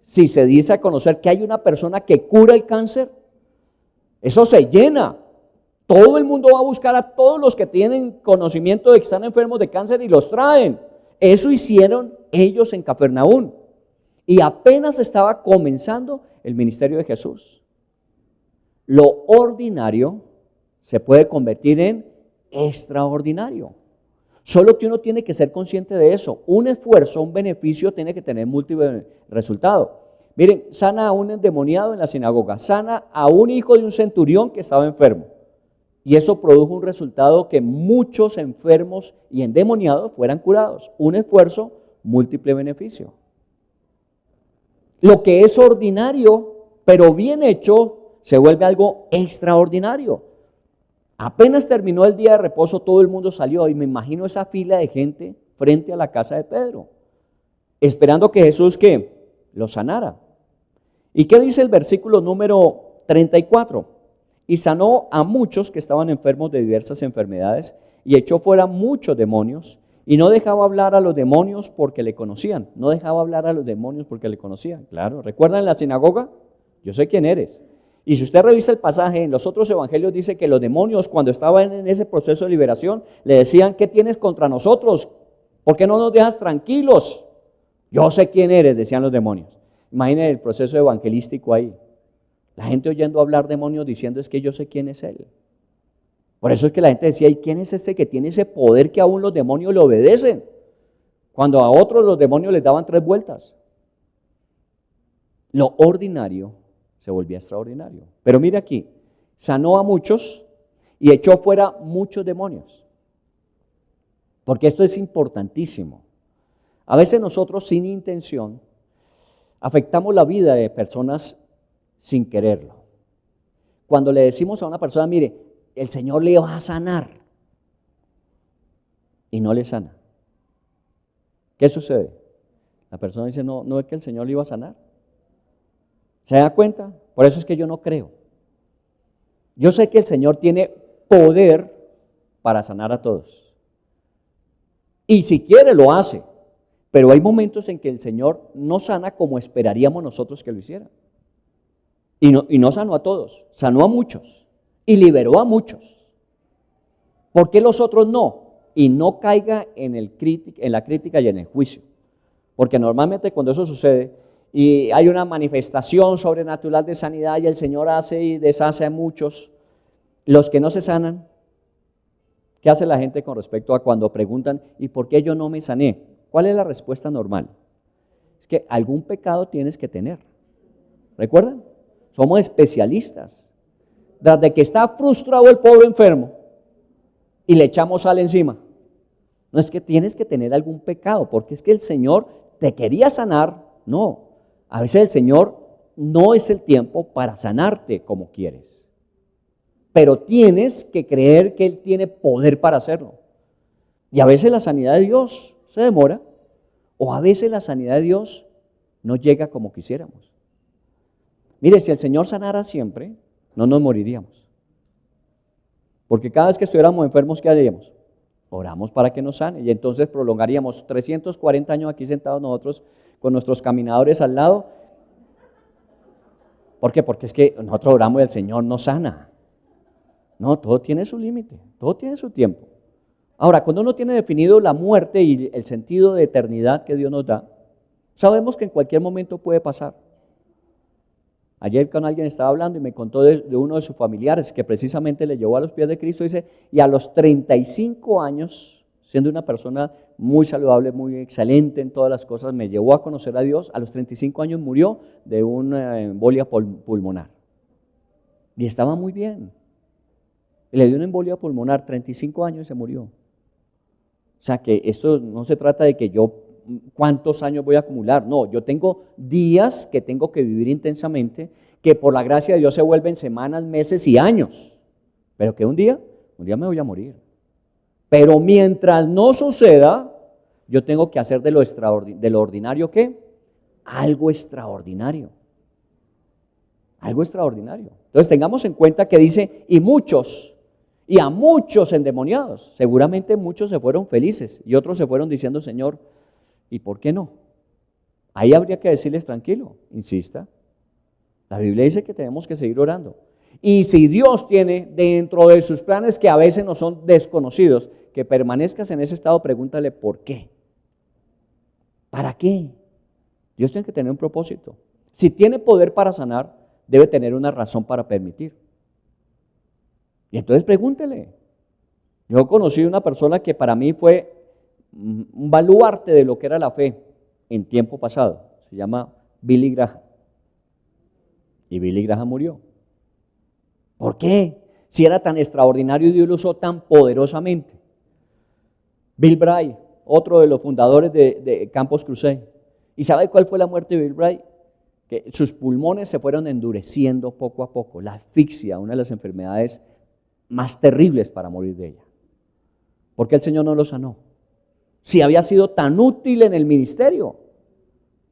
si se dice a conocer que hay una persona que cura el cáncer? Eso se llena. Todo el mundo va a buscar a todos los que tienen conocimiento de que están enfermos de cáncer y los traen. Eso hicieron ellos en Cafarnaúm. Y apenas estaba comenzando el ministerio de Jesús. Lo ordinario se puede convertir en extraordinario. Solo que uno tiene que ser consciente de eso. Un esfuerzo, un beneficio tiene que tener múltiples resultados. Miren, sana a un endemoniado en la sinagoga, sana a un hijo de un centurión que estaba enfermo. Y eso produjo un resultado, que muchos enfermos y endemoniados fueran curados. Un esfuerzo, múltiple beneficio. Lo que es ordinario, pero bien hecho, se vuelve algo extraordinario. Apenas terminó el día de reposo, todo el mundo salió, y me imagino esa fila de gente frente a la casa de Pedro, esperando que Jesús lo sanara. ¿Y qué dice el versículo número 34? Y sanó a muchos que estaban enfermos de diversas enfermedades, y echó fuera muchos demonios, y no dejaba hablar a los demonios porque le conocían. No dejaba hablar a los demonios porque le conocían. Claro, ¿recuerdan la sinagoga? Yo sé quién eres. Y si usted revisa el pasaje, en los otros evangelios dice que los demonios, cuando estaban en ese proceso de liberación, le decían, ¿qué tienes contra nosotros? ¿Por qué no nos dejas tranquilos? Yo sé quién eres, decían los demonios. Imaginen el proceso evangelístico ahí. La gente oyendo hablar demonios diciendo, es que yo sé quién es él. Por eso es que la gente decía, ¿y quién es este que tiene ese poder que aún los demonios le obedecen? Cuando a otros los demonios les daban 3 vueltas. Lo ordinario se volvía extraordinario. Pero mire aquí, sanó a muchos y echó fuera muchos demonios. Porque esto es importantísimo. A veces nosotros sin intención afectamos la vida de personas sin quererlo. Cuando le decimos a una persona, mire, el Señor le va a sanar y no le sana, ¿qué sucede? La persona dice, no es que el Señor le iba a sanar. ¿Se da cuenta? Por eso es que yo no creo. Yo sé que el Señor tiene poder para sanar a todos. Y si quiere lo hace. Pero hay momentos en que el Señor no sana como esperaríamos nosotros que lo hiciera. Y no sanó a todos, sanó a muchos y liberó a muchos. ¿Por qué los otros no? Y no caiga en la crítica y en el juicio. Porque normalmente cuando eso sucede y hay una manifestación sobrenatural de sanidad y el Señor hace y deshace a muchos, los que no se sanan, ¿qué hace la gente con respecto a cuando preguntan, ¿y por qué yo no me sané? ¿Cuál es la respuesta normal? Es que algún pecado tienes que tener. ¿Recuerdan? Somos especialistas. Desde que está frustrado el pobre enfermo y le echamos sal encima. No es que tienes que tener algún pecado, porque es que el Señor te quería sanar. No, a veces el Señor no es el tiempo para sanarte como quieres. Pero tienes que creer que Él tiene poder para hacerlo. Y a veces la sanidad de Dios se demora, o a veces la sanidad de Dios no llega como quisiéramos. Mire, si el Señor sanara siempre, no nos moriríamos. Porque cada vez que estuviéramos enfermos, ¿qué haríamos? Oramos para que nos sane y entonces prolongaríamos 340 años aquí sentados nosotros con nuestros caminadores al lado. ¿Por qué? Porque es que nosotros oramos y el Señor nos sana. No, todo tiene su límite, todo tiene su tiempo. Ahora, cuando uno tiene definido la muerte y el sentido de eternidad que Dios nos da, sabemos que en cualquier momento puede pasar. Ayer con alguien estaba hablando y me contó de uno de sus familiares que precisamente le llevó a los pies de Cristo, dice, y a los 35 años, siendo una persona muy saludable, muy excelente en todas las cosas, me llevó a conocer a Dios, a los 35 años murió de una embolia pulmonar. Y estaba muy bien. Le dio una embolia pulmonar, 35 años y se murió. O sea que esto no se trata de que yo cuántos años voy a acumular. No, yo tengo días que tengo que vivir intensamente, que por la gracia de Dios se vuelven semanas, meses y años. Pero que un día me voy a morir. Pero mientras no suceda, yo tengo que hacer de lo ordinario, ¿qué? Algo extraordinario. Algo extraordinario. Entonces tengamos en cuenta que dice, y a muchos endemoniados. Seguramente muchos se fueron felices y otros se fueron diciendo, Señor, ¿y por qué no? Ahí habría que decirles, tranquilo, insista. La Biblia dice que tenemos que seguir orando. Y si Dios tiene dentro de sus planes que a veces no son desconocidos, que permanezcas en ese estado, pregúntale ¿por qué? ¿Para qué? Dios tiene que tener un propósito. Si tiene poder para sanar, debe tener una razón para permitir. Y entonces pregúntele. Yo conocí una persona que para mí fue un baluarte de lo que era la fe en tiempo pasado. Se llama Billy Graham. Y Billy Graham murió. ¿Por qué? Si era tan extraordinario y Dios lo usó tan poderosamente. Bill Bright, otro de los fundadores de Campus Crusade. ¿Y sabe cuál fue la muerte de Bill Bright? Que sus pulmones se fueron endureciendo poco a poco. La asfixia, una de las enfermedades más terribles para morir de ella. ¿Por qué el Señor no lo sanó? Si había sido tan útil en el ministerio.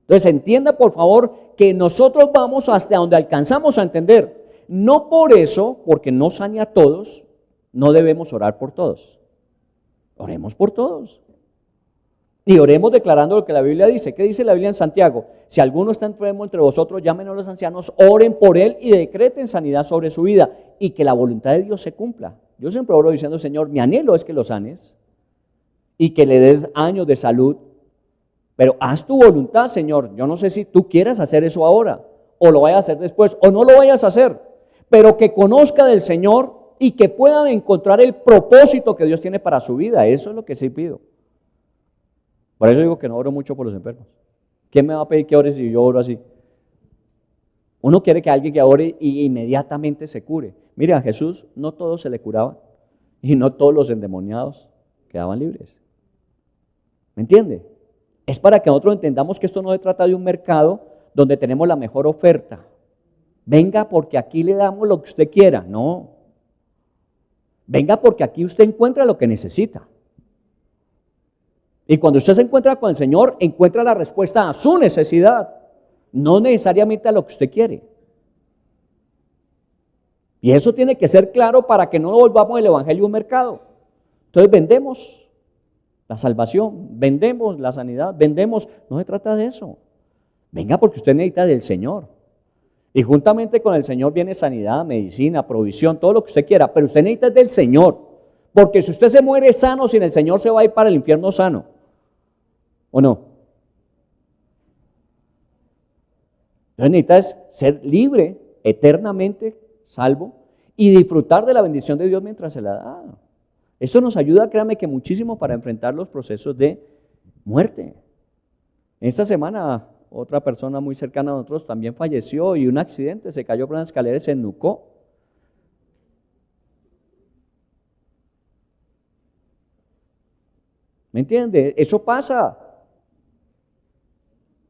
Entonces entienda por favor que nosotros vamos hasta donde alcanzamos a entender. No por eso, porque no sane a todos, no debemos orar por todos. Oremos por todos. Y oremos declarando lo que la Biblia dice. ¿Qué dice la Biblia en Santiago? Si alguno está enfermo entre vosotros, llamen a los ancianos, oren por él y decreten sanidad sobre su vida y que la voluntad de Dios se cumpla. Yo siempre oro diciendo, Señor, mi anhelo es que lo sanes y que le des años de salud, pero haz tu voluntad, Señor. Yo no sé si tú quieras hacer eso ahora o lo vayas a hacer después o no lo vayas a hacer, pero que conozca del Señor y que puedan encontrar el propósito que Dios tiene para su vida. Eso es lo que sí pido. Por eso digo que no oro mucho por los enfermos. ¿Quién me va a pedir que ore si yo oro así? Uno quiere que alguien que ore y inmediatamente se cure. Mire, a Jesús no todos se le curaban y no todos los endemoniados quedaban libres. ¿Me entiende? Es para que nosotros entendamos que esto no se trata de un mercado donde tenemos la mejor oferta. Venga porque aquí le damos lo que usted quiera. No. Venga porque aquí usted encuentra lo que necesita. Y cuando usted se encuentra con el Señor, encuentra la respuesta a su necesidad, no necesariamente a lo que usted quiere. Y eso tiene que ser claro para que no volvamos el evangelio un mercado. Entonces vendemos la salvación, vendemos la sanidad, vendemos. No se trata de eso. Venga porque usted necesita del Señor. Y juntamente con el Señor viene sanidad, medicina, provisión, todo lo que usted quiera. Pero usted necesita del Señor. Porque si usted se muere sano sin el Señor, se va a ir para el infierno sano. ¿O no? Entonces necesitas ser libre, eternamente salvo, y disfrutar de la bendición de Dios mientras se la da. Esto nos ayuda, créame que muchísimo para enfrentar los procesos de muerte. Esta semana otra persona muy cercana a nosotros también falleció y un accidente, se cayó por unas escaleras y se ennucó. ¿Me entiende? Eso pasa.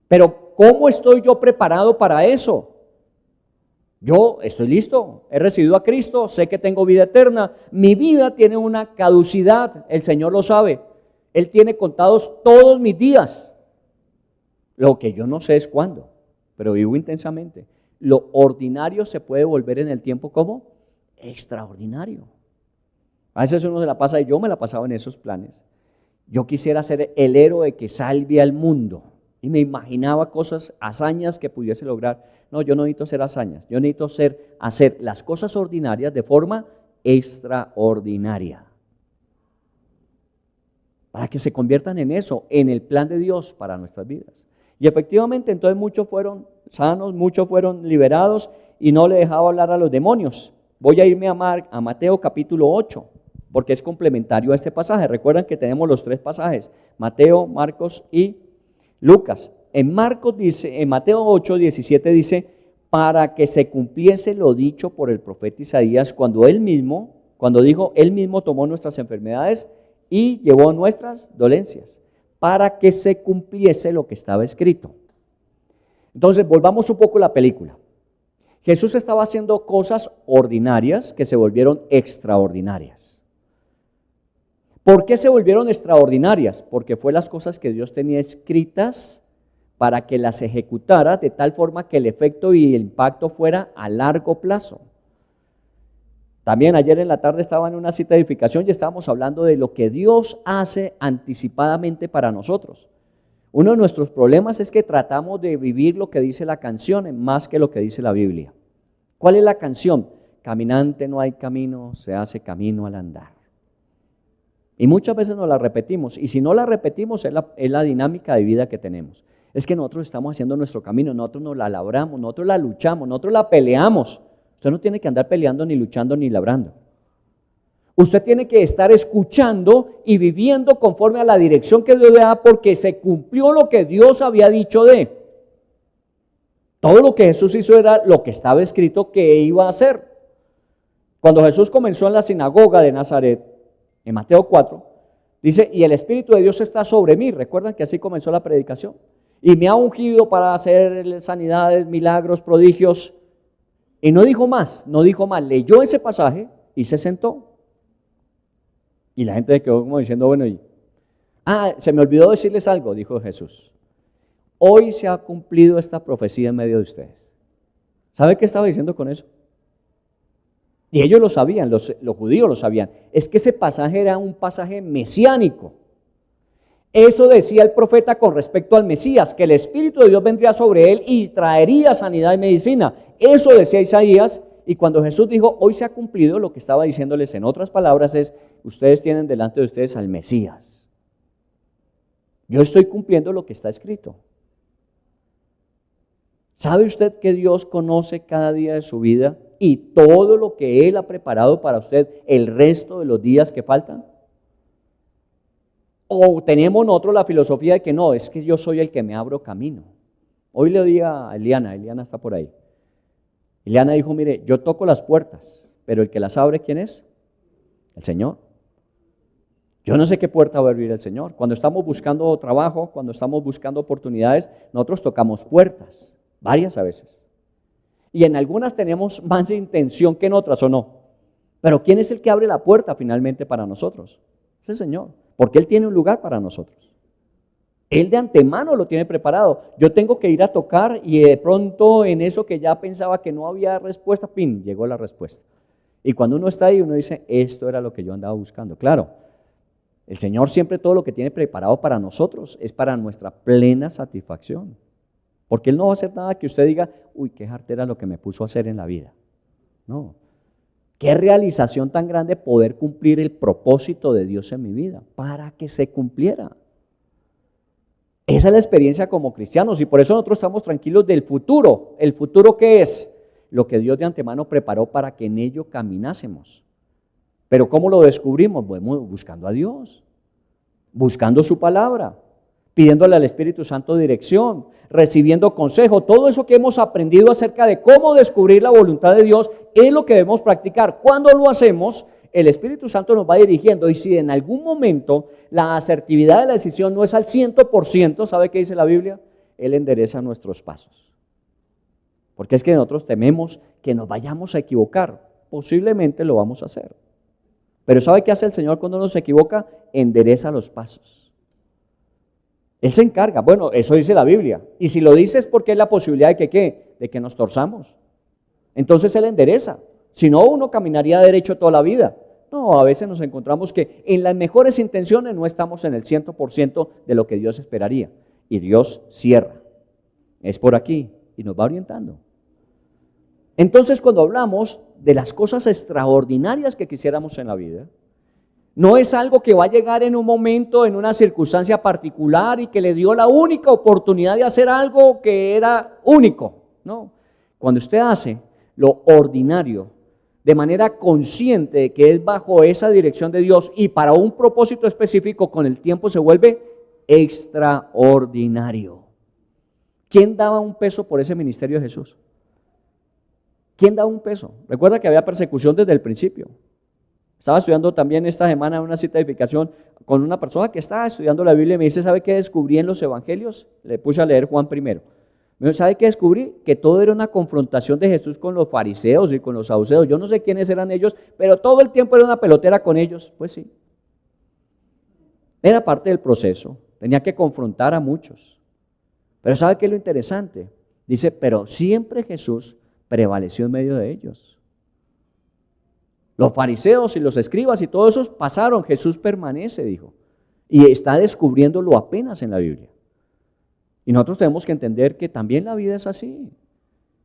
Pero ¿cómo estoy yo preparado para eso? Yo estoy listo, he recibido a Cristo, sé que tengo vida eterna, mi vida tiene una caducidad, el Señor lo sabe, Él tiene contados todos mis días. Lo que yo no sé es cuándo, pero vivo intensamente. Lo ordinario se puede volver en el tiempo como extraordinario. A veces uno se la pasa, y yo me la pasaba en esos planes. Yo quisiera ser el héroe que salve al mundo. Y me imaginaba cosas, hazañas que pudiese lograr. No, yo no necesito hacer hazañas, yo necesito hacer las cosas ordinarias de forma extraordinaria. Para que se conviertan en eso, en el plan de Dios para nuestras vidas. Y efectivamente, entonces muchos fueron sanos, muchos fueron liberados y no le dejaba hablar a los demonios. Voy a irme a Mateo capítulo 8, porque es complementario a este pasaje. Recuerdan que tenemos los tres pasajes, Mateo, Marcos y Lucas. En Mateo 8, 17 dice, para que se cumpliese lo dicho por el profeta Isaías cuando dijo, él mismo tomó nuestras enfermedades y llevó nuestras dolencias, para que se cumpliese lo que estaba escrito. Entonces, volvamos un poco a la película. Jesús estaba haciendo cosas ordinarias que se volvieron extraordinarias. ¿Por qué se volvieron extraordinarias? Porque fue las cosas que Dios tenía escritas para que las ejecutara de tal forma que el efecto y el impacto fuera a largo plazo. También ayer en la tarde estaba en una cita de edificación y estábamos hablando de lo que Dios hace anticipadamente para nosotros. Uno de nuestros problemas es que tratamos de vivir lo que dice la canción más que lo que dice la Biblia. ¿Cuál es la canción? Caminante no hay camino, se hace camino al andar. Y muchas veces nos la repetimos, y si no la repetimos es la dinámica de vida que tenemos. Es que nosotros estamos haciendo nuestro camino, nosotros nos la labramos, nosotros la luchamos, nosotros la peleamos. Usted no tiene que andar peleando, ni luchando, ni labrando. Usted tiene que estar escuchando y viviendo conforme a la dirección que Dios le da, porque se cumplió lo que Dios había dicho de. Todo lo que Jesús hizo era lo que estaba escrito que iba a hacer. Cuando Jesús comenzó en la sinagoga de Nazaret, en Mateo 4, dice, y el Espíritu de Dios está sobre mí. ¿Recuerdan que así comenzó la predicación? Y me ha ungido para hacer sanidades, milagros, prodigios. Y no dijo más, leyó ese pasaje y se sentó. Y la gente quedó como diciendo, bueno, se me olvidó decirles algo, dijo Jesús. Hoy se ha cumplido esta profecía en medio de ustedes. ¿Sabe qué estaba diciendo con eso? Y ellos lo sabían, los judíos lo sabían. Es que ese pasaje era un pasaje mesiánico. Eso decía el profeta con respecto al Mesías, que el Espíritu de Dios vendría sobre él y traería sanidad y medicina. Eso decía Isaías, y cuando Jesús dijo, hoy se ha cumplido, lo que estaba diciéndoles en otras palabras es, ustedes tienen delante de ustedes al Mesías. Yo estoy cumpliendo lo que está escrito. ¿Sabe usted que Dios conoce cada día de su vida y todo lo que Él ha preparado para usted el resto de los días que faltan? ¿O tenemos nosotros la filosofía de que no, es que yo soy el que me abro camino? Hoy le digo a Eliana está por ahí. Ileana dijo, mire, yo toco las puertas, pero el que las abre, ¿quién es? El Señor. Yo no sé qué puerta va a abrir el Señor. Cuando estamos buscando trabajo, cuando estamos buscando oportunidades, nosotros tocamos puertas, varias a veces. Y en algunas tenemos más intención que en otras, ¿o no? Pero ¿quién es el que abre la puerta finalmente para nosotros? Es el Señor, porque Él tiene un lugar para nosotros. Él de antemano lo tiene preparado. Yo tengo que ir a tocar y de pronto en eso que ya pensaba que no había respuesta, ¡pin!, llegó la respuesta. Y cuando uno está ahí, uno dice, esto era lo que yo andaba buscando. Claro, el Señor siempre todo lo que tiene preparado para nosotros es para nuestra plena satisfacción. Porque Él no va a hacer nada que usted diga, uy, qué jartera lo que me puso a hacer en la vida. No. Qué realización tan grande poder cumplir el propósito de Dios en mi vida, para que se cumpliera. Esa es la experiencia como cristianos y por eso nosotros estamos tranquilos del futuro. ¿El futuro qué es? Lo que Dios de antemano preparó para que en ello caminásemos. Pero ¿cómo lo descubrimos? Bueno, buscando a Dios, buscando su palabra, pidiéndole al Espíritu Santo dirección, recibiendo consejo. Todo eso que hemos aprendido acerca de cómo descubrir la voluntad de Dios es lo que debemos practicar. Cuando lo hacemos, el Espíritu Santo nos va dirigiendo y si en algún momento la asertividad de la decisión no es al 100%, ¿sabe qué dice la Biblia? Él endereza nuestros pasos. Porque es que nosotros tememos que nos vayamos a equivocar. Posiblemente lo vamos a hacer. Pero ¿sabe qué hace el Señor cuando uno se equivoca? Endereza los pasos. Él se encarga. Bueno, eso dice la Biblia. Y si lo dice es porque hay la posibilidad de que ¿qué? De que nos torzamos. Entonces Él endereza. Si no, uno caminaría derecho toda la vida. No, a veces nos encontramos que en las mejores intenciones no estamos en el 100% de lo que Dios esperaría. Y Dios cierra. Es por aquí y nos va orientando. Entonces, cuando hablamos de las cosas extraordinarias que quisiéramos en la vida, no es algo que va a llegar en un momento, en una circunstancia particular y que le dio la única oportunidad de hacer algo que era único. No, cuando usted hace lo ordinario de manera consciente de que es bajo esa dirección de Dios y para un propósito específico, con el tiempo se vuelve extraordinario. ¿Quién daba un peso por ese ministerio de Jesús? ¿Quién daba un peso? Recuerda que había persecución desde el principio. Estaba estudiando también esta semana una cita de edificación con una persona que estaba estudiando la Biblia y me dice, ¿sabe qué descubrí en los evangelios? Le puse a leer Juan primero. Me dijo, ¿sabe qué descubrí? Que todo era una confrontación de Jesús con los fariseos y con los saduceos. Yo no sé quiénes eran ellos, pero todo el tiempo era una pelotera con ellos. Pues sí. Era parte del proceso. Tenía que confrontar a muchos. Pero ¿sabe qué es lo interesante? Dice, pero siempre Jesús prevaleció en medio de ellos. Los fariseos y los escribas y todos esos pasaron, Jesús permanece, dijo, y está descubriéndolo apenas en la Biblia. Y nosotros tenemos que entender que también la vida es así,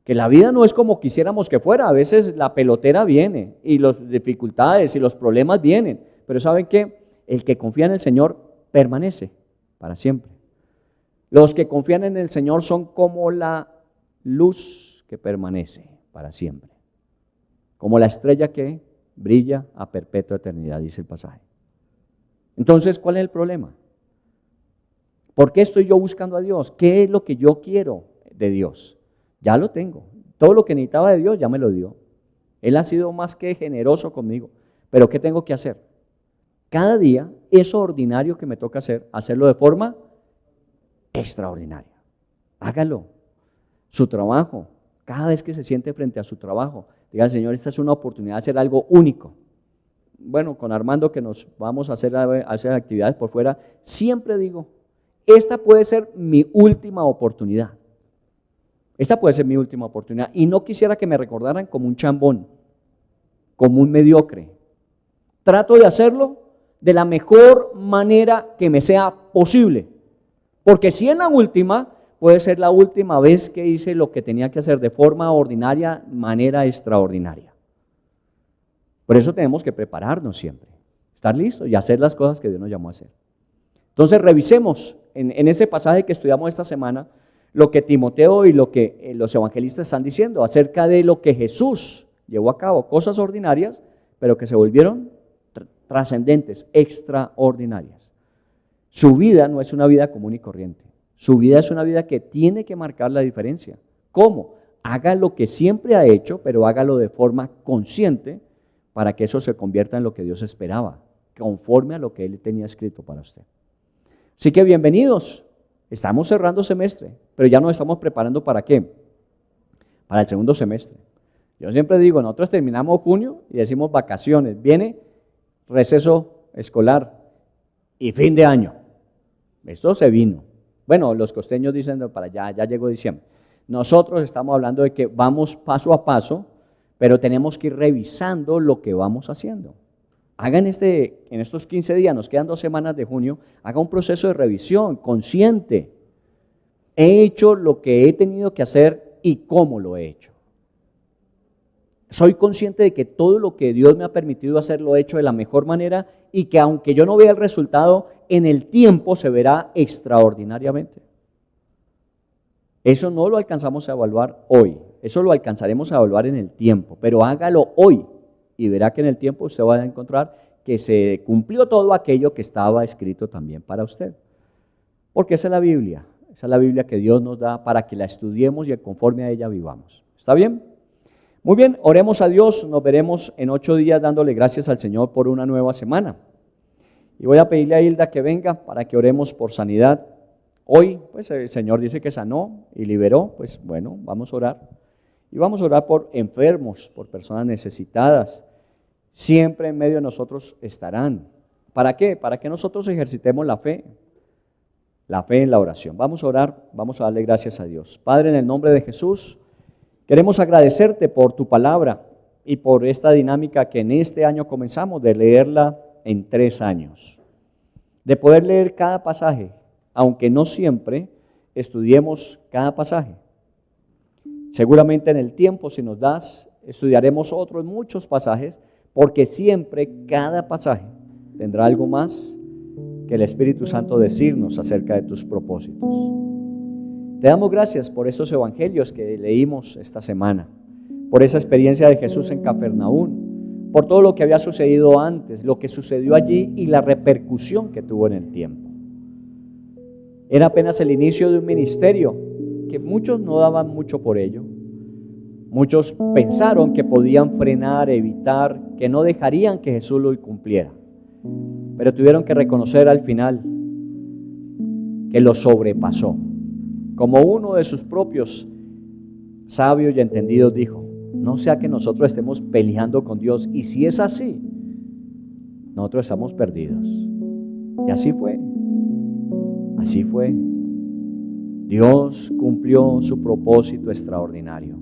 que la vida no es como quisiéramos que fuera. A veces la pelotera viene y las dificultades y los problemas vienen, pero ¿saben qué? El que confía en el Señor permanece para siempre. Los que confían en el Señor son como la luz que permanece para siempre, como la estrella que brilla a perpetua eternidad, dice el pasaje. Entonces, ¿cuál es el problema? ¿Por qué estoy yo buscando a Dios? ¿Qué es lo que yo quiero de Dios? Ya lo tengo. Todo lo que necesitaba de Dios ya me lo dio. Él ha sido más que generoso conmigo. Pero ¿qué tengo que hacer? Cada día, eso ordinario que me toca hacer, hacerlo de forma extraordinaria. Hágalo. Su trabajo, cada vez que se siente frente a su trabajo, diga, Señor, esta es una oportunidad de hacer algo único. Bueno, con Armando que nos vamos a hacer actividades por fuera, siempre digo, esta puede ser mi última oportunidad. Esta puede ser mi última oportunidad. Y no quisiera que me recordaran como un chambón, como un mediocre. Trato de hacerlo de la mejor manera que me sea posible. Porque si en la última, puede ser la última vez que hice lo que tenía que hacer de forma ordinaria, manera extraordinaria. Por eso tenemos que prepararnos siempre, estar listos y hacer las cosas que Dios nos llamó a hacer. Entonces revisemos en ese pasaje que estudiamos esta semana lo que Timoteo y lo que los evangelistas están diciendo acerca de lo que Jesús llevó a cabo, cosas ordinarias, pero que se volvieron trascendentes, extraordinarias. Su vida no es una vida común y corriente. Su vida es una vida que tiene que marcar la diferencia. ¿Cómo? Haga lo que siempre ha hecho, pero hágalo de forma consciente para que eso se convierta en lo que Dios esperaba, conforme a lo que Él tenía escrito para usted. Así que bienvenidos. Estamos cerrando semestre, pero ya nos estamos preparando ¿para qué? Para el segundo semestre. Yo siempre digo, nosotros terminamos junio y decimos vacaciones, viene receso escolar y fin de año. Esto se vino. Bueno, los costeños dicen para allá, ya llegó diciembre. Nosotros estamos hablando de que vamos paso a paso, pero tenemos que ir revisando lo que vamos haciendo. Hagan en estos 15 días, nos quedan 2 semanas de junio, haga un proceso de revisión consciente. He hecho lo que he tenido que hacer y cómo lo he hecho. Soy consciente de que todo lo que Dios me ha permitido hacer lo he hecho de la mejor manera y que aunque yo no vea el resultado, en el tiempo se verá extraordinariamente. Eso no lo alcanzamos a evaluar hoy, eso lo alcanzaremos a evaluar en el tiempo, pero hágalo hoy y verá que en el tiempo usted va a encontrar que se cumplió todo aquello que estaba escrito también para usted. Porque esa es la Biblia que Dios nos da para que la estudiemos y conforme a ella vivamos. ¿Está bien? Muy bien, oremos a Dios, nos veremos en 8 días dándole gracias al Señor por una nueva semana. Y voy a pedirle a Hilda que venga para que oremos por sanidad. Hoy, pues el Señor dice que sanó y liberó, pues bueno, vamos a orar. Y vamos a orar por enfermos, por personas necesitadas. Siempre en medio de nosotros estarán. ¿Para qué? Para que nosotros ejercitemos la fe en la oración. Vamos a orar, vamos a darle gracias a Dios. Padre, en el nombre de Jesús, queremos agradecerte por tu palabra y por esta dinámica que en este año comenzamos de leerla en 3 años. De poder leer cada pasaje, aunque no siempre estudiemos cada pasaje. Seguramente en el tiempo, si nos das, estudiaremos otros muchos pasajes, porque siempre cada pasaje tendrá algo más que el Espíritu Santo decirnos acerca de tus propósitos. Te damos gracias por estos evangelios que leímos esta semana, por esa experiencia de Jesús en Cafarnaúm, por todo lo que había sucedido antes, lo que sucedió allí y la repercusión que tuvo en el tiempo. Era apenas el inicio de un ministerio que muchos no daban mucho por ello. Muchos pensaron que podían frenar, evitar, que no dejarían que Jesús lo cumpliera. Pero tuvieron que reconocer al final que lo sobrepasó. Como uno de sus propios sabios y entendidos dijo, no sea que nosotros estemos peleando con Dios, y si es así, nosotros estamos perdidos. Y así fue. Así fue. Dios cumplió su propósito extraordinario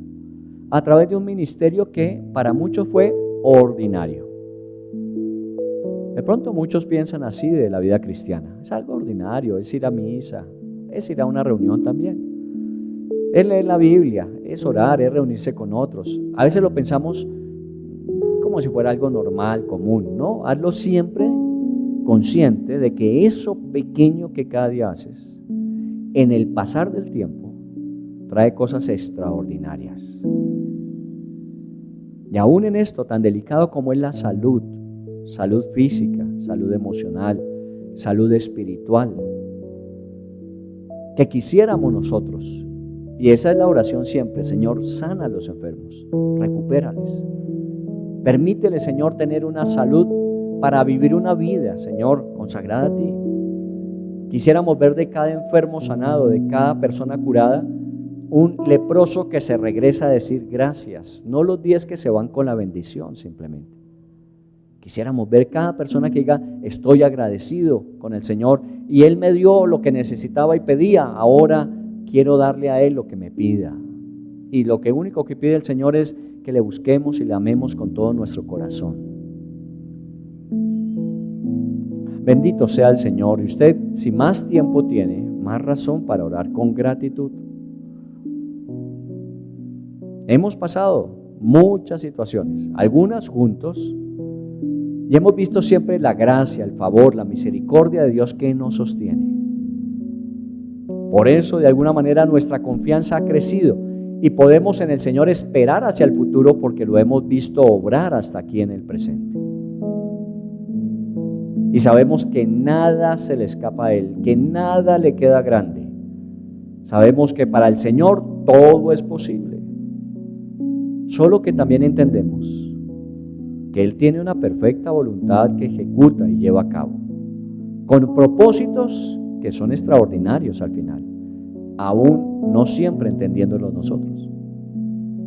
a través de un ministerio que para muchos fue ordinario. De pronto muchos piensan así de la vida cristiana. Es algo ordinario, es ir a misa, es ir a una reunión también. Es leer la Biblia, es orar, es reunirse con otros. A veces lo pensamos como si fuera algo normal, común. No, hazlo siempre consciente de que eso pequeño que cada día haces, en el pasar del tiempo, trae cosas extraordinarias. Y aún en esto tan delicado como es la salud, salud física, salud emocional, salud espiritual, que quisiéramos nosotros, y esa es la oración siempre, Señor, sana a los enfermos, recupérales, permítele, Señor, tener una salud para vivir una vida, Señor, consagrada a ti. Quisiéramos ver de cada enfermo sanado, de cada persona curada, un leproso que se regresa a decir gracias, no los 10 que se van con la bendición simplemente. Quisiéramos ver cada persona que diga, estoy agradecido con el Señor y Él me dio lo que necesitaba y pedía, ahora quiero darle a Él lo que me pida. Y lo que único que pide el Señor es que le busquemos y le amemos con todo nuestro corazón. Bendito sea el Señor. Y usted, si más tiempo tiene, más razón para orar con gratitud. Hemos pasado muchas situaciones, algunas juntos, y hemos visto siempre la gracia, el favor, la misericordia de Dios que nos sostiene. Por eso, de alguna manera, nuestra confianza ha crecido y podemos en el Señor esperar hacia el futuro porque lo hemos visto obrar hasta aquí en el presente. Y sabemos que nada se le escapa a Él, que nada le queda grande. Sabemos que para el Señor todo es posible. solo que también entendemos que Él tiene una perfecta voluntad que ejecuta y lleva a cabo, con propósitos que son extraordinarios al final, aún no siempre entendiéndolos nosotros.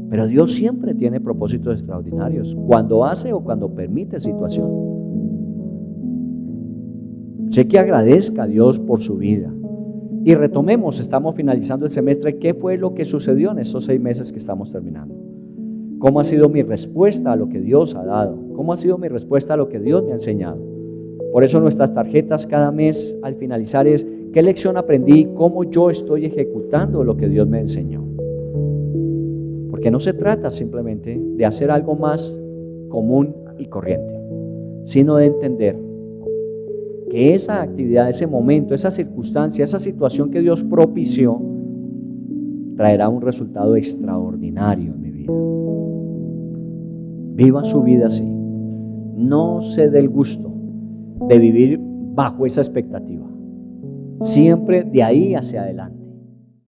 Pero Dios siempre tiene propósitos extraordinarios cuando hace o cuando permite situación. Sé que agradezca a Dios por su vida. Y retomemos, estamos finalizando el semestre, ¿qué fue lo que sucedió en estos 6 meses que estamos terminando? ¿Cómo ha sido mi respuesta a lo que Dios ha dado? ¿Cómo ha sido mi respuesta a lo que Dios me ha enseñado? Por eso nuestras tarjetas cada mes al finalizar es ¿qué lección aprendí? ¿Cómo yo estoy ejecutando lo que Dios me enseñó? Porque no se trata simplemente de hacer algo más común y corriente, sino de entender que esa actividad, ese momento, esa circunstancia, esa situación que Dios propició traerá un resultado extraordinario en mi vida. Viva su vida así. No se dé el gusto de vivir bajo esa expectativa. Siempre de ahí hacia adelante.